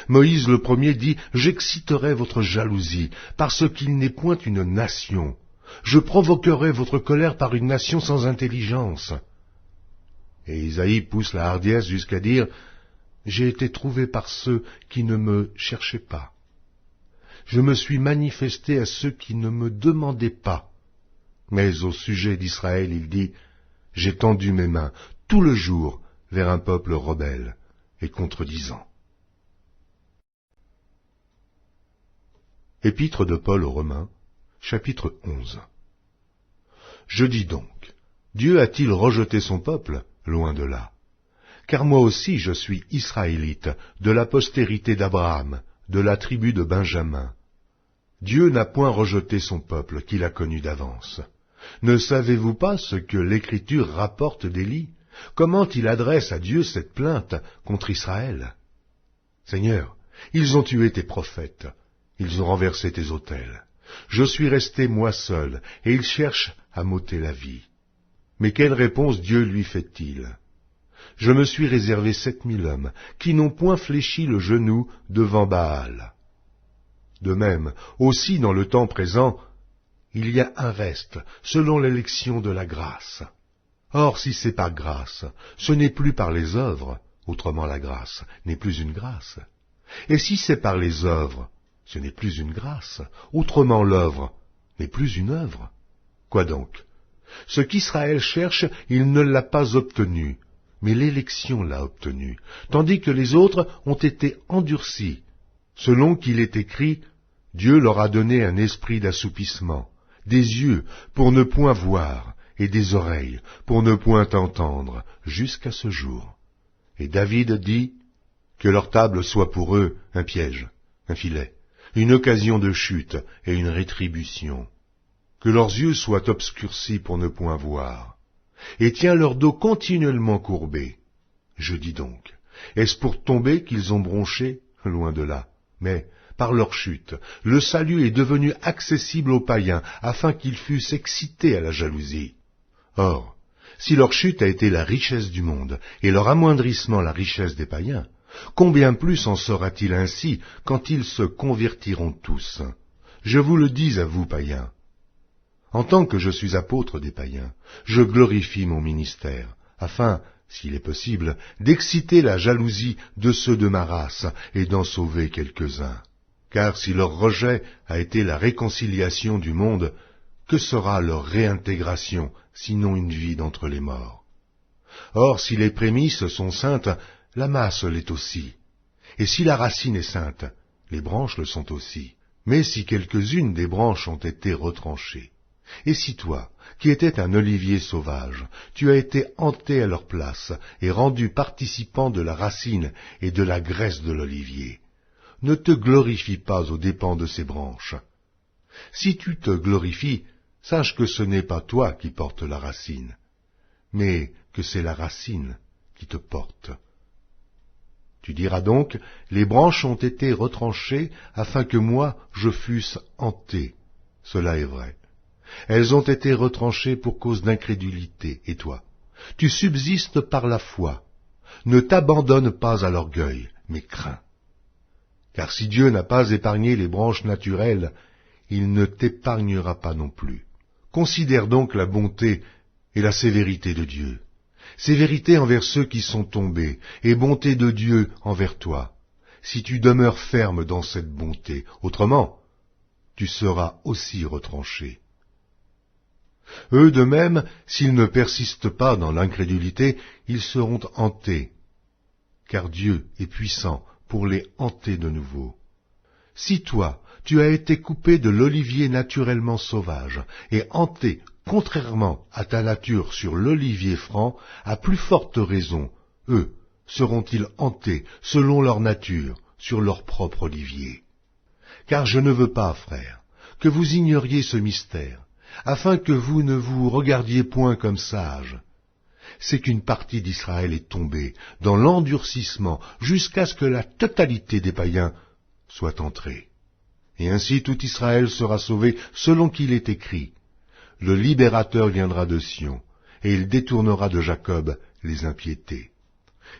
A: Moïse le premier dit, j'exciterai votre jalousie, parce qu'il n'est point une nation. Je provoquerai votre colère par une nation sans intelligence. Et Isaïe pousse la hardiesse jusqu'à dire, j'ai été trouvé par ceux qui ne me cherchaient pas. Je me suis manifesté à ceux qui ne me demandaient pas. Mais au sujet d'Israël, il dit, j'ai tendu mes mains tout le jour vers un peuple rebelle et contredisant. Épître de Paul aux Romains, chapitre 11. Je dis donc, Dieu a-t-il rejeté son peuple? Loin de là. Car moi aussi je suis israélite, de la postérité d'Abraham, de la tribu de Benjamin. Dieu n'a point rejeté son peuple qu'il a connu d'avance. Ne savez-vous pas ce que l'Écriture rapporte d'Élie? Comment il adresse à Dieu cette plainte contre Israël? Seigneur, ils ont tué tes prophètes, ils ont renversé tes autels. Je suis resté moi seul, et ils cherchent à m'ôter la vie. Mais quelle réponse Dieu lui fait-il? Je me suis réservé 7000 hommes, qui n'ont point fléchi le genou devant Baal. De même, aussi dans le temps présent, il y a un reste, selon l'élection de la grâce. Or, si c'est par grâce, ce n'est plus par les œuvres, autrement la grâce n'est plus une grâce. Et si c'est par les œuvres, ce n'est plus une grâce, autrement l'œuvre n'est plus une œuvre. Quoi donc? Ce qu'Israël cherche, il ne l'a pas obtenu, mais l'élection l'a obtenu, tandis que les autres ont été endurcis, selon qu'il est écrit, Dieu leur a donné un esprit d'assoupissement, des yeux pour ne point voir, et des oreilles pour ne point entendre, jusqu'à ce jour. Et David dit, que leur table soit pour eux un piège, un filet, une occasion de chute et une rétribution. Que leurs yeux soient obscurcis pour ne point voir, et tiens leur dos continuellement courbé. Je dis donc, est-ce pour tomber qu'ils ont bronché? Loin de là. Mais, par leur chute, le salut est devenu accessible aux païens, afin qu'ils fussent excités à la jalousie. Or, si leur chute a été la richesse du monde, et leur amoindrissement la richesse des païens, combien plus en sera-t-il ainsi quand ils se convertiront tous? Je vous le dis à vous, païens. En tant que je suis apôtre des païens, je glorifie mon ministère, afin, s'il est possible, d'exciter la jalousie de ceux de ma race et d'en sauver quelques-uns. Car si leur rejet a été la réconciliation du monde, que sera leur réintégration, sinon une vie d'entre les morts? Or, si les prémices sont saintes, la masse l'est aussi. Et si la racine est sainte, les branches le sont aussi. Mais si quelques-unes des branches ont été retranchées, et si toi, qui étais un olivier sauvage, tu as été hanté à leur place et rendu participant de la racine et de la graisse de l'olivier, ne te glorifie pas aux dépens de ces branches. Si tu te glorifies, sache que ce n'est pas toi qui portes la racine, mais que c'est la racine qui te porte. Tu diras donc, les branches ont été retranchées afin que moi je fusse hanté. Cela est vrai. Elles ont été retranchées pour cause d'incrédulité, et toi, tu subsistes par la foi. Ne t'abandonne pas à l'orgueil, mais crains. Car si Dieu n'a pas épargné les branches naturelles, il ne t'épargnera pas non plus. Considère donc la bonté et la sévérité de Dieu. Sévérité envers ceux qui sont tombés, et bonté de Dieu envers toi, si tu demeures ferme dans cette bonté. Autrement, tu seras aussi retranché. Eux de même, s'ils ne persistent pas dans l'incrédulité, ils seront hantés, car Dieu est puissant pour les hanter de nouveau. Si toi, tu as été coupé de l'olivier naturellement sauvage, et hanté, contrairement à ta nature sur l'olivier franc, à plus forte raison, eux seront-ils hantés selon leur nature sur leur propre olivier. Car je ne veux pas, frères, que vous ignoriez ce mystère, afin que vous ne vous regardiez point comme sages. C'est qu'une partie d'Israël est tombée dans l'endurcissement jusqu'à ce que la totalité des païens soit entré. Et ainsi tout Israël sera sauvé selon qu'il est écrit. Le libérateur viendra de Sion, et il détournera de Jacob les impiétés.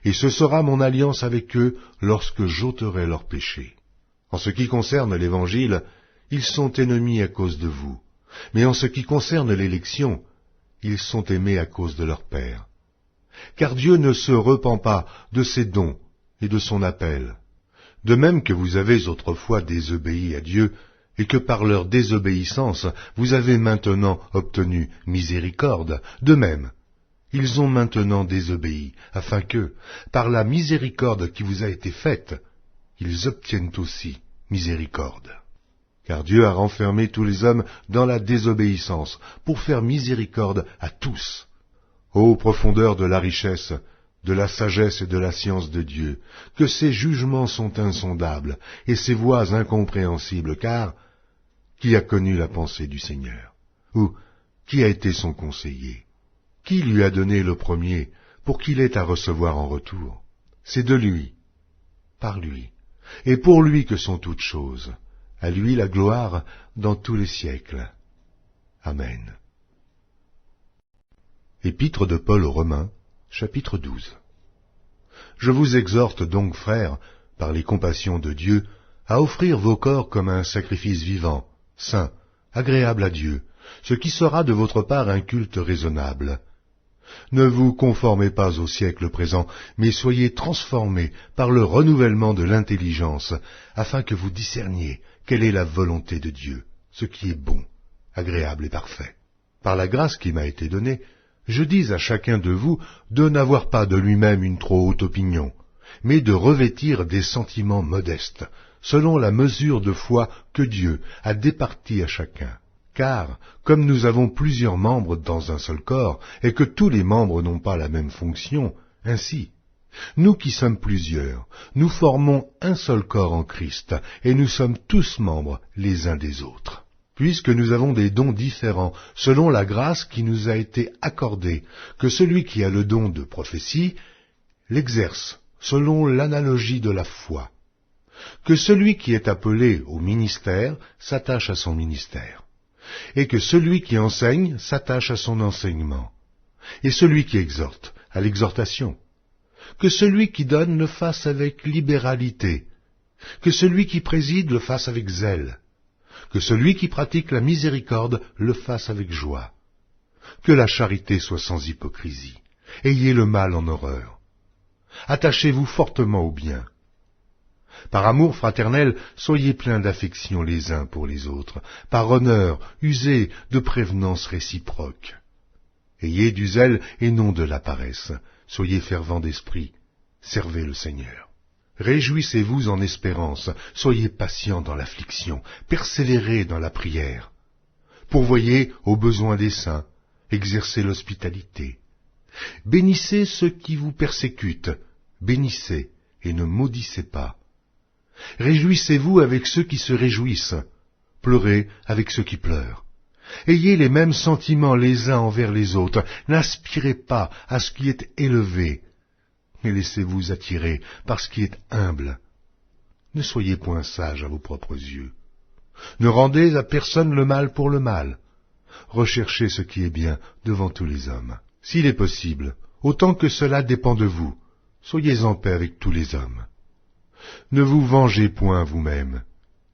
A: Et ce sera mon alliance avec eux lorsque j'ôterai leurs péchés. En ce qui concerne l'Évangile, ils sont ennemis à cause de vous. Mais en ce qui concerne l'élection, ils sont aimés à cause de leur Père. Car Dieu ne se repent pas de ses dons et de son appel. De même que vous avez autrefois désobéi à Dieu, et que par leur désobéissance vous avez maintenant obtenu miséricorde, de même, ils ont maintenant désobéi, afin que, par la miséricorde qui vous a été faite, ils obtiennent aussi miséricorde. Car Dieu a renfermé tous les hommes dans la désobéissance, pour faire miséricorde à tous. Ô profondeur de la richesse, de la sagesse et de la science de Dieu, que ses jugements sont insondables, et ses voies incompréhensibles, car qui a connu la pensée du Seigneur? Ou qui a été son conseiller? Qui lui a donné le premier, pour qu'il ait à recevoir en retour? C'est de lui, par lui, et pour lui que sont toutes choses. À lui la gloire dans tous les siècles. Amen. Épître de Paul aux Romains, chapitre 12. Je vous exhorte donc, frères, par les compassions de Dieu, à offrir vos corps comme un sacrifice vivant, saint, agréable à Dieu, ce qui sera de votre part un culte raisonnable. Ne vous conformez pas au siècle présent, mais soyez transformés par le renouvellement de l'intelligence, afin que vous discerniez quelle est la volonté de Dieu, ce qui est bon, agréable et parfait. Par la grâce qui m'a été donnée, je dis à chacun de vous de n'avoir pas de lui-même une trop haute opinion, mais de revêtir des sentiments modestes, selon la mesure de foi que Dieu a départie à chacun. Car, comme nous avons plusieurs membres dans un seul corps, et que tous les membres n'ont pas la même fonction, ainsi, nous qui sommes plusieurs, nous formons un seul corps en Christ, et nous sommes tous membres les uns des autres. Puisque nous avons des dons différents, selon la grâce qui nous a été accordée, que celui qui a le don de prophétie l'exerce selon l'analogie de la foi, que celui qui est appelé au ministère s'attache à son ministère, et que celui qui enseigne s'attache à son enseignement, et celui qui exhorte à l'exhortation, que celui qui donne le fasse avec libéralité, que celui qui préside le fasse avec zèle, que celui qui pratique la miséricorde le fasse avec joie, que la charité soit sans hypocrisie, ayez le mal en horreur, attachez-vous fortement au bien. Par amour fraternel, soyez pleins d'affection les uns pour les autres. Par honneur, usez de prévenance réciproque. Ayez du zèle et non de la paresse. Soyez fervents d'esprit. Servez le Seigneur. Réjouissez-vous en espérance. Soyez patients dans l'affliction. Persévérez dans la prière. Pourvoyez aux besoins des saints. Exercez l'hospitalité. Bénissez ceux qui vous persécutent. Bénissez et ne maudissez pas. Réjouissez-vous avec ceux qui se réjouissent, pleurez avec ceux qui pleurent. Ayez les mêmes sentiments les uns envers les autres, n'aspirez pas à ce qui est élevé, mais laissez-vous attirer par ce qui est humble. Ne soyez point sages à vos propres yeux. Ne rendez à personne le mal pour le mal. Recherchez ce qui est bien devant tous les hommes. S'il est possible, autant que cela dépend de vous, soyez en paix avec tous les hommes. Ne vous vengez point vous-même,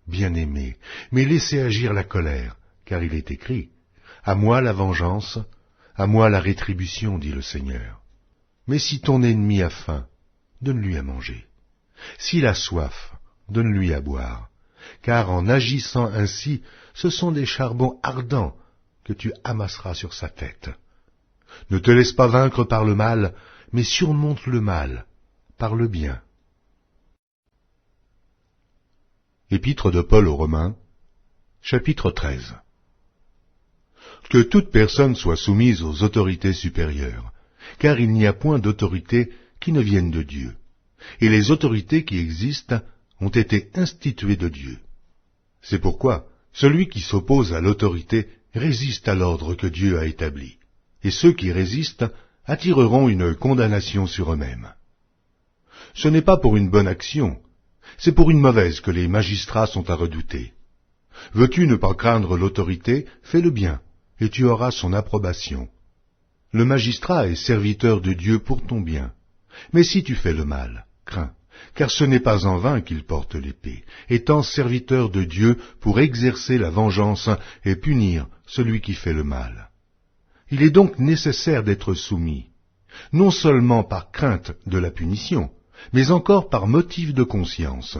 A: bien-aimés, mais laissez agir la colère, car il est écrit, « À moi la vengeance, à moi la rétribution, dit le Seigneur. » Mais si ton ennemi a faim, donne-lui à manger. S'il a soif, donne-lui à boire, car en agissant ainsi, ce sont des charbons ardents que tu amasseras sur sa tête. Ne te laisse pas vaincre par le mal, mais surmonte le mal par le bien. Épître de Paul aux Romains, chapitre 13. Que toute personne soit soumise aux autorités supérieures, car il n'y a point d'autorité qui ne vienne de Dieu, et les autorités qui existent ont été instituées de Dieu. C'est pourquoi celui qui s'oppose à l'autorité résiste à l'ordre que Dieu a établi, et ceux qui résistent attireront une condamnation sur eux-mêmes. Ce n'est pas pour une bonne action, C'est pour une mauvaise que les magistrats sont à redouter. Veux-tu ne pas craindre l'autorité, fais le bien, et tu auras son approbation. Le magistrat est serviteur de Dieu pour ton bien. Mais si tu fais le mal, crains, car ce n'est pas en vain qu'il porte l'épée, étant serviteur de Dieu pour exercer la vengeance et punir celui qui fait le mal. Il est donc nécessaire d'être soumis, non seulement par crainte de la punition, mais encore par motif de conscience.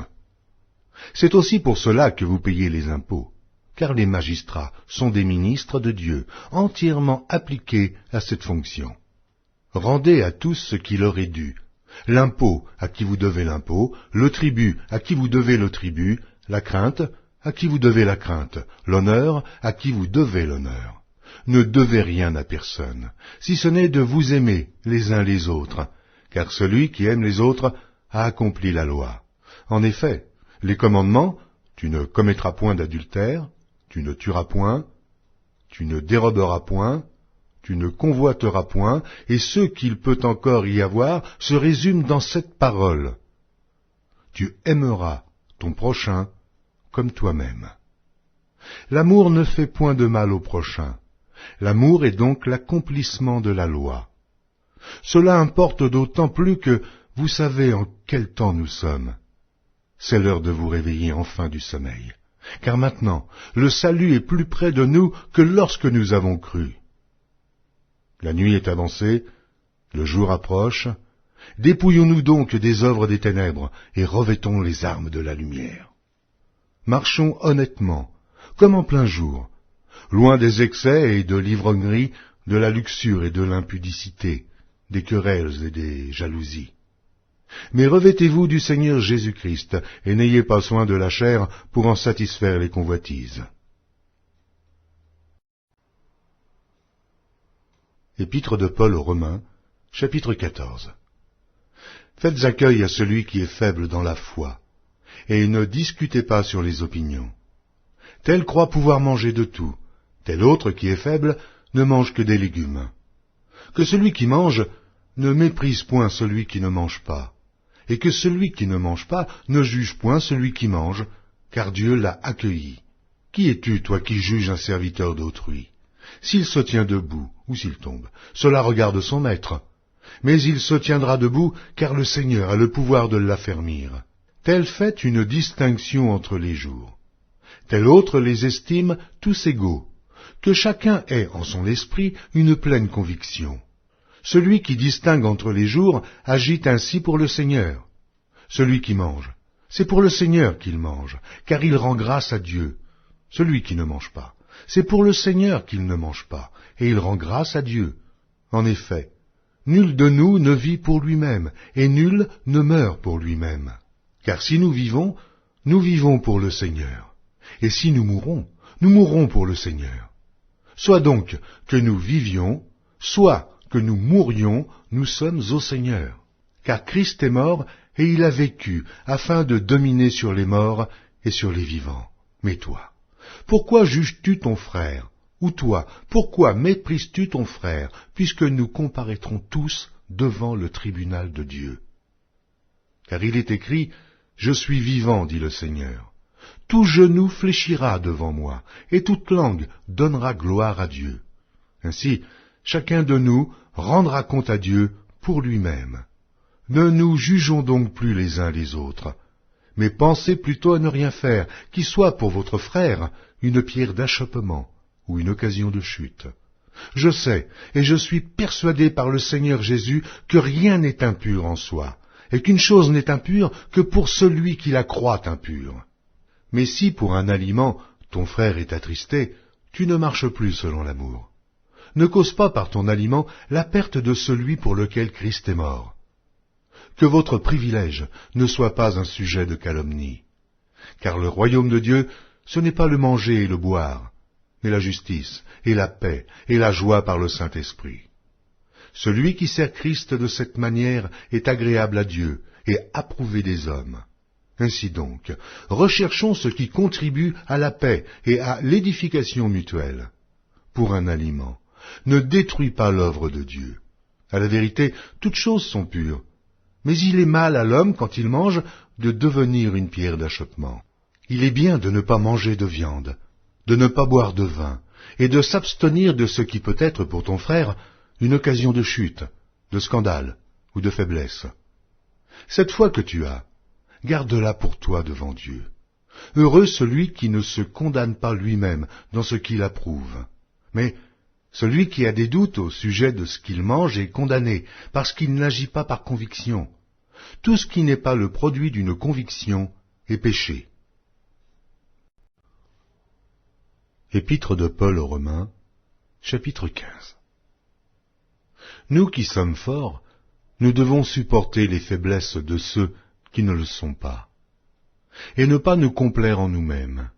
A: C'est aussi pour cela que vous payez les impôts, car les magistrats sont des ministres de Dieu, entièrement appliqués à cette fonction. Rendez à tous ce qui leur est dû, l'impôt à qui vous devez l'impôt, le tribut à qui vous devez le tribut, la crainte à qui vous devez la crainte, l'honneur à qui vous devez l'honneur. Ne devez rien à personne, si ce n'est de vous aimer les uns les autres, car celui qui aime les autres a accompli la loi. En effet, les commandements, tu ne commettras point d'adultère, tu ne tueras point, tu ne déroberas point, tu ne convoiteras point, et ce qu'il peut encore y avoir se résume dans cette parole. Tu aimeras ton prochain comme toi-même. L'amour ne fait point de mal au prochain. L'amour est donc l'accomplissement de la loi. Cela importe d'autant plus que vous savez en quel temps nous sommes. C'est l'heure de vous réveiller enfin du sommeil, car maintenant le salut est plus près de nous que lorsque nous avons cru. La nuit est avancée, le jour approche, dépouillons-nous donc des œuvres des ténèbres et revêtons les armes de la lumière. Marchons honnêtement, comme en plein jour, loin des excès et de l'ivrognerie, de la luxure et de l'impudicité, des querelles et des jalousies. Mais revêtez-vous du Seigneur Jésus-Christ, et n'ayez pas soin de la chair pour en satisfaire les convoitises. Épître de Paul aux Romains, chapitre 14. Faites accueil à celui qui est faible dans la foi, et ne discutez pas sur les opinions. Tel croit pouvoir manger de tout, tel autre qui est faible ne mange que des légumes. Que celui qui mange ne méprise point celui qui ne mange pas, et que celui qui ne mange pas ne juge point celui qui mange, car Dieu l'a accueilli. Qui es-tu, toi, qui juges un serviteur d'autrui? S'il se tient debout, ou s'il tombe, cela regarde son maître. Mais il se tiendra debout, car le Seigneur a le pouvoir de l'affermir. Tel fait une distinction entre les jours. Tel autre les estime tous égaux. Que chacun ait en son esprit une pleine conviction. Celui qui distingue entre les jours agit ainsi pour le Seigneur. Celui qui mange, c'est pour le Seigneur qu'il mange, car il rend grâce à Dieu. Celui qui ne mange pas, c'est pour le Seigneur qu'il ne mange pas, et il rend grâce à Dieu. En effet, nul de nous ne vit pour lui-même, et nul ne meurt pour lui-même. Car si nous vivons pour le Seigneur. Et si nous mourrons pour le Seigneur. Soit donc que nous vivions, soit que nous mourions, nous sommes au Seigneur. Car Christ est mort, et il a vécu, afin de dominer sur les morts et sur les vivants. Mais toi, pourquoi juges-tu ton frère? Ou toi, pourquoi méprises-tu ton frère, puisque nous comparaîtrons tous devant le tribunal de Dieu? Car il est écrit, « Je suis vivant, dit le Seigneur. Tout genou fléchira devant moi, et toute langue donnera gloire à Dieu. » Ainsi, chacun de nous rendra compte à Dieu pour lui-même. Ne nous jugeons donc plus les uns les autres, mais pensez plutôt à ne rien faire, qui soit pour votre frère une pierre d'achoppement ou une occasion de chute. Je sais, et je suis persuadé par le Seigneur Jésus, que rien n'est impur en soi, et qu'une chose n'est impure que pour celui qui la croit impure. Mais si pour un aliment ton frère est attristé, tu ne marches plus selon l'amour. Ne cause pas par ton aliment la perte de celui pour lequel Christ est mort. Que votre privilège ne soit pas un sujet de calomnie. Car le royaume de Dieu, ce n'est pas le manger et le boire, mais la justice et la paix et la joie par le Saint-Esprit. Celui qui sert Christ de cette manière est agréable à Dieu et approuvé des hommes. Ainsi donc, recherchons ce qui contribue à la paix et à l'édification mutuelle. Pour un aliment, ne détruis pas l'œuvre de Dieu. À la vérité, toutes choses sont pures. Mais il est mal à l'homme, quand il mange, de devenir une pierre d'achoppement. Il est bien de ne pas manger de viande, de ne pas boire de vin, et de s'abstenir de ce qui peut être pour ton frère une occasion de chute, de scandale ou de faiblesse. Cette foi que tu as, garde-la pour toi devant Dieu. Heureux celui qui ne se condamne pas lui-même dans ce qu'il approuve. Mais celui qui a des doutes au sujet de ce qu'il mange est condamné, parce qu'il n'agit pas par conviction. Tout ce qui n'est pas le produit d'une conviction est péché. Épître de Paul aux Romains, chapitre 15. Nous qui sommes forts, nous devons supporter les faiblesses de ceux qui ne le sont pas, et ne pas nous complaire en nous-mêmes.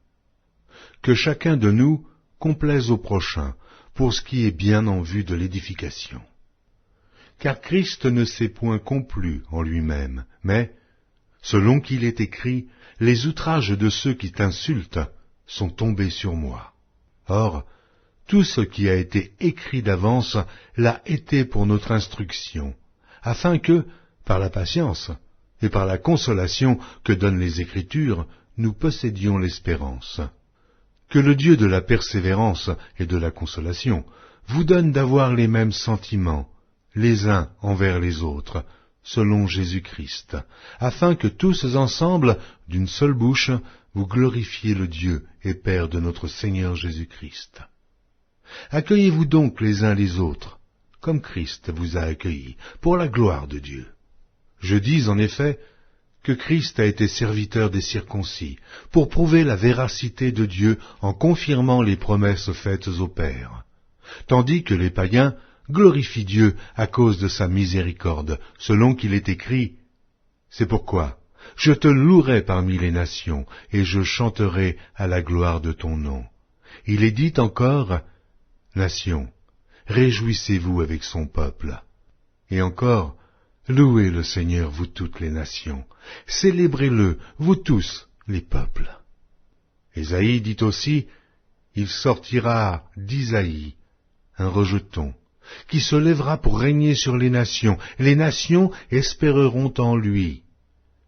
A: Que chacun de nous complaise au prochain, pour ce qui est bien en vue de l'édification. Car Christ ne s'est point complu en lui-même, mais, selon qu'il est écrit, les outrages de ceux qui t'insultent sont tombés sur moi. Or, tout ce qui a été écrit d'avance l'a été pour notre instruction, afin que, par la patience et par la consolation que donnent les Écritures, nous possédions l'espérance. Que le Dieu de la persévérance et de la consolation vous donne d'avoir les mêmes sentiments, les uns envers les autres, selon Jésus-Christ, afin que tous ensemble, d'une seule bouche, vous glorifiez le Dieu et Père de notre Seigneur Jésus-Christ. Accueillez-vous donc les uns les autres, comme Christ vous a accueillis, pour la gloire de Dieu. Je dis en effet que Christ a été serviteur des circoncis, pour prouver la véracité de Dieu en confirmant les promesses faites aux pères, tandis que les païens glorifient Dieu à cause de sa miséricorde, selon qu'il est écrit « C'est pourquoi je te louerai parmi les nations, et je chanterai à la gloire de ton nom. » Il est dit encore « Nations, réjouissez-vous avec son peuple. » Et encore « Louez le Seigneur, vous toutes les nations. Célébrez-le, vous tous les peuples. » Ésaïe dit aussi « Il sortira d'Isaïe un rejeton, qui se lèvera pour régner sur les nations espéreront en lui. »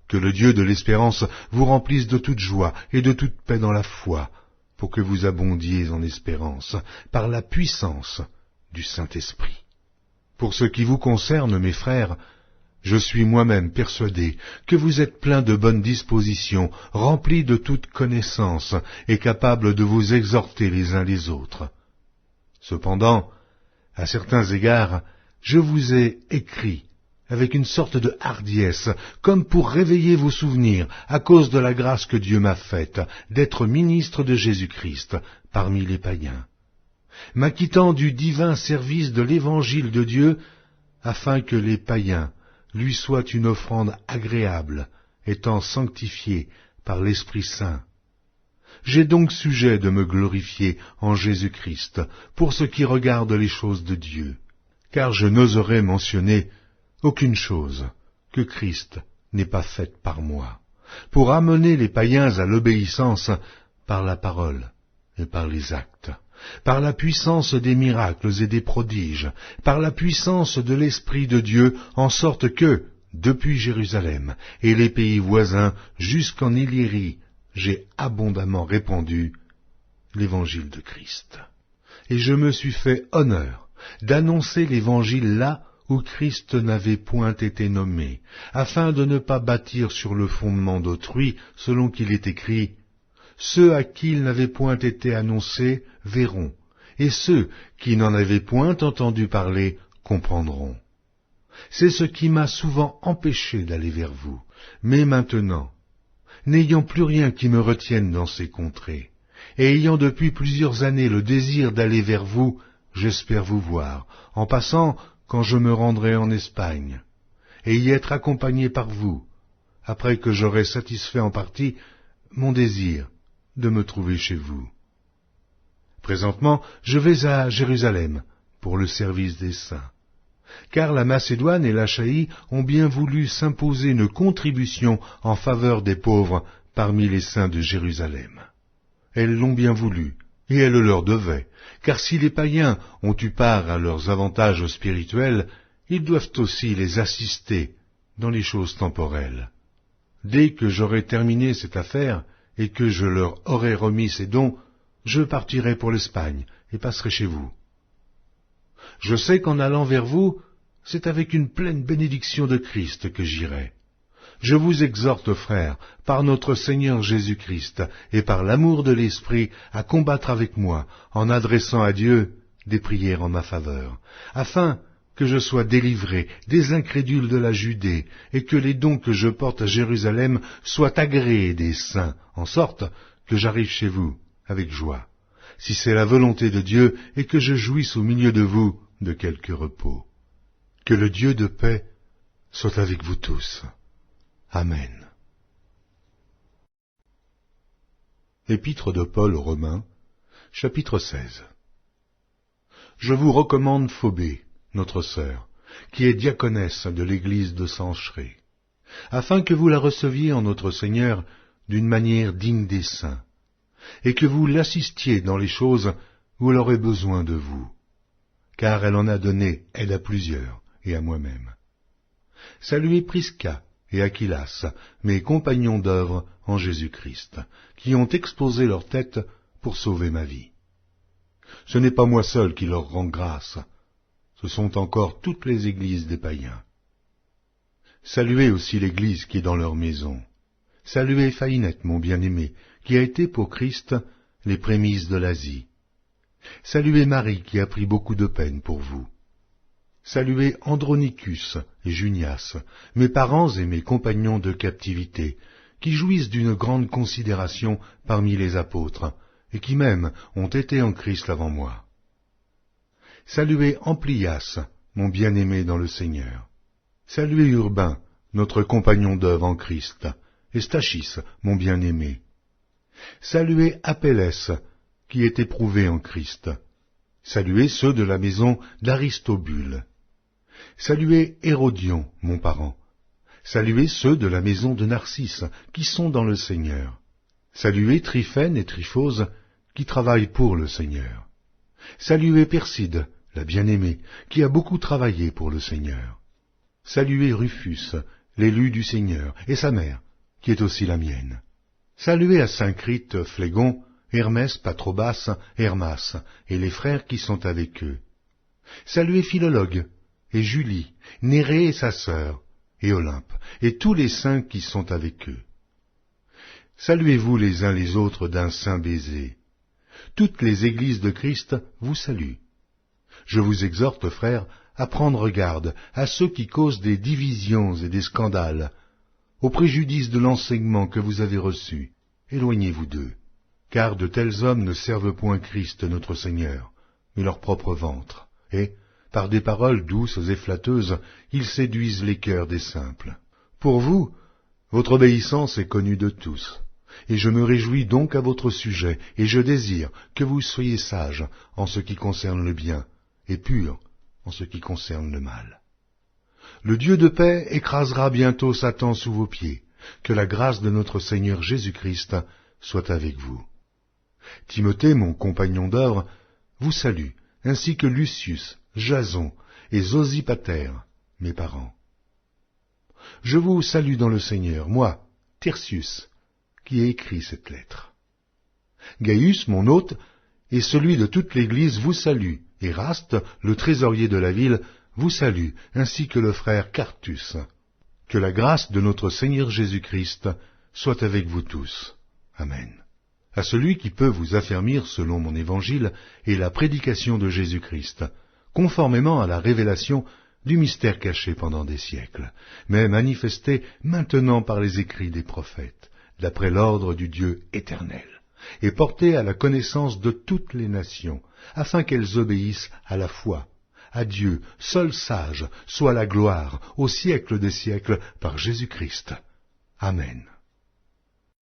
A: Que le Dieu de l'espérance vous remplisse de toute joie et de toute paix dans la foi, pour que vous abondiez en espérance, par la puissance du Saint-Esprit. Pour ce qui vous concerne, mes frères, je suis moi-même persuadé que vous êtes pleins de bonnes dispositions, remplis de toute connaissance, et capables de vous exhorter les uns les autres. Cependant, à certains égards, je vous ai écrit avec une sorte de hardiesse, comme pour réveiller vos souvenirs, à cause de la grâce que Dieu m'a faite, d'être ministre de Jésus-Christ parmi les païens, m'acquittant du divin service de l'évangile de Dieu, afin que les païens lui soient une offrande agréable, étant sanctifiés par l'Esprit Saint. J'ai donc sujet de me glorifier en Jésus-Christ, pour ce qui regarde les choses de Dieu, car je n'oserais mentionner aucune chose que Christ n'ait pas faite par moi, pour amener les païens à l'obéissance par la parole et par les actes, par la puissance des miracles et des prodiges, par la puissance de l'Esprit de Dieu, en sorte que, depuis Jérusalem et les pays voisins jusqu'en Illyrie, j'ai abondamment répandu l'évangile de Christ. Et je me suis fait honneur d'annoncer l'évangile là où Christ n'avait point été nommé, afin de ne pas bâtir sur le fondement d'autrui, selon qu'il est écrit « Ceux à qui il n'avait point été annoncé verront, et ceux qui n'en avaient point entendu parler comprendront. » C'est ce qui m'a souvent empêché d'aller vers vous, mais maintenant, n'ayant plus rien qui me retienne dans ces contrées, et ayant depuis plusieurs années le désir d'aller vers vous, j'espère vous voir, en passant quand je me rendrai en Espagne, et y être accompagné par vous, après que j'aurai satisfait en partie mon désir de me trouver chez vous. Présentement, je vais à Jérusalem pour le service des saints, car la Macédoine et l'Achaïe ont bien voulu s'imposer une contribution en faveur des pauvres parmi les saints de Jérusalem. Elles l'ont bien voulu, et elles le leur devaient, car si les païens ont eu part à leurs avantages spirituels, ils doivent aussi les assister dans les choses temporelles. dès que j'aurai terminé cette affaire et que je leur aurai remis ces dons, je partirai pour l'Espagne et passerai chez vous. Je sais qu'en allant vers vous, c'est avec une pleine bénédiction de Christ que j'irai. Je vous exhorte, frères, par notre Seigneur Jésus-Christ et par l'amour de l'Esprit, à combattre avec moi, en adressant à Dieu des prières en ma faveur, afin que je sois délivré des incrédules de la Judée, et que les dons que je porte à Jérusalem soient agréés des saints, en sorte que j'arrive chez vous avec joie, si c'est la volonté de Dieu, et que je jouisse au milieu de vous de quelque repos. Que le Dieu de paix soit avec vous tous. Amen. Épître de Paul aux Romains, chapitre 16. Je vous recommande Phobé, notre sœur, qui est diaconesse de l'église de Cenchréa, afin que vous la receviez en notre Seigneur d'une manière digne des saints, et que vous l'assistiez dans les choses où elle aurait besoin de vous, car elle en a donné aide à plusieurs, et à moi-même. Saluez Prisca et Aquilas, mes compagnons d'œuvre en Jésus-Christ, qui ont exposé leur tête pour sauver ma vie. Ce n'est pas moi seul qui leur rend grâce, ce sont encore toutes les églises des païens. Saluez aussi l'église qui est dans leur maison. Saluez Phaïnette, mon bien-aimé, qui a été pour Christ les prémices de l'Asie. Saluez Marie, qui a pris beaucoup de peine pour vous. Saluez Andronicus et Junias, mes parents et mes compagnons de captivité, qui jouissent d'une grande considération parmi les apôtres, et qui même ont été en Christ avant moi. Saluez Amplias, mon bien-aimé dans le Seigneur. Saluez Urbain, notre compagnon d'œuvre en Christ, et Stachys, mon bien-aimé. Saluez Apelles, qui est éprouvé en Christ. Saluez ceux de la maison d'Aristobule. Saluez Hérodion, mon parent. Saluez ceux de la maison de Narcisse, qui sont dans le Seigneur. Saluez Tryphène et Tryphose, qui travaillent pour le Seigneur. Saluez Perside, la bien-aimée, qui a beaucoup travaillé pour le Seigneur. Saluez Rufus, l'élu du Seigneur, et sa mère, qui est aussi la mienne. Saluez à Syncrite, Phlégon, Hermès, Patrobas, Hermas, et les frères qui sont avec eux. Saluez Philologue, et Julie, Nérée et sa sœur, et Olympe, et tous les saints qui sont avec eux. Saluez-vous les uns les autres d'un saint baiser. Toutes les églises de Christ vous saluent. Je vous exhorte, frères, à prendre garde à ceux qui causent des divisions et des scandales, au préjudice de l'enseignement que vous avez reçu. Éloignez-vous d'eux, car de tels hommes ne servent point Christ notre Seigneur, mais leur propre ventre, et, par des paroles douces et flatteuses, ils séduisent les cœurs des simples. Pour vous, votre obéissance est connue de tous, et je me réjouis donc à votre sujet, et je désire que vous soyez sages en ce qui concerne le bien, et purs en ce qui concerne le mal. Le Dieu de paix écrasera bientôt Satan sous vos pieds. Que la grâce de notre Seigneur Jésus-Christ soit avec vous. Timothée, mon compagnon d'œuvre, vous salue, ainsi que Lucius, Jason et Zosipater, mes parents. Je vous salue dans le Seigneur, moi, Tertius, qui ai écrit cette lettre. Gaius, mon hôte, et celui de toute l'Église vous salue. Éraste, le trésorier de la ville, vous salue, ainsi que le frère Quartus. Que la grâce de notre Seigneur Jésus-Christ soit avec vous tous. Amen. À celui qui peut vous affermir selon mon évangile et la prédication de Jésus-Christ, conformément à la révélation du mystère caché pendant des siècles, mais manifesté maintenant par les écrits des prophètes, d'après l'ordre du Dieu éternel, et porté à la connaissance de toutes les nations, afin qu'elles obéissent à la foi. À Dieu, seul sage, soit la gloire, au siècle des siècles, par Jésus-Christ. Amen.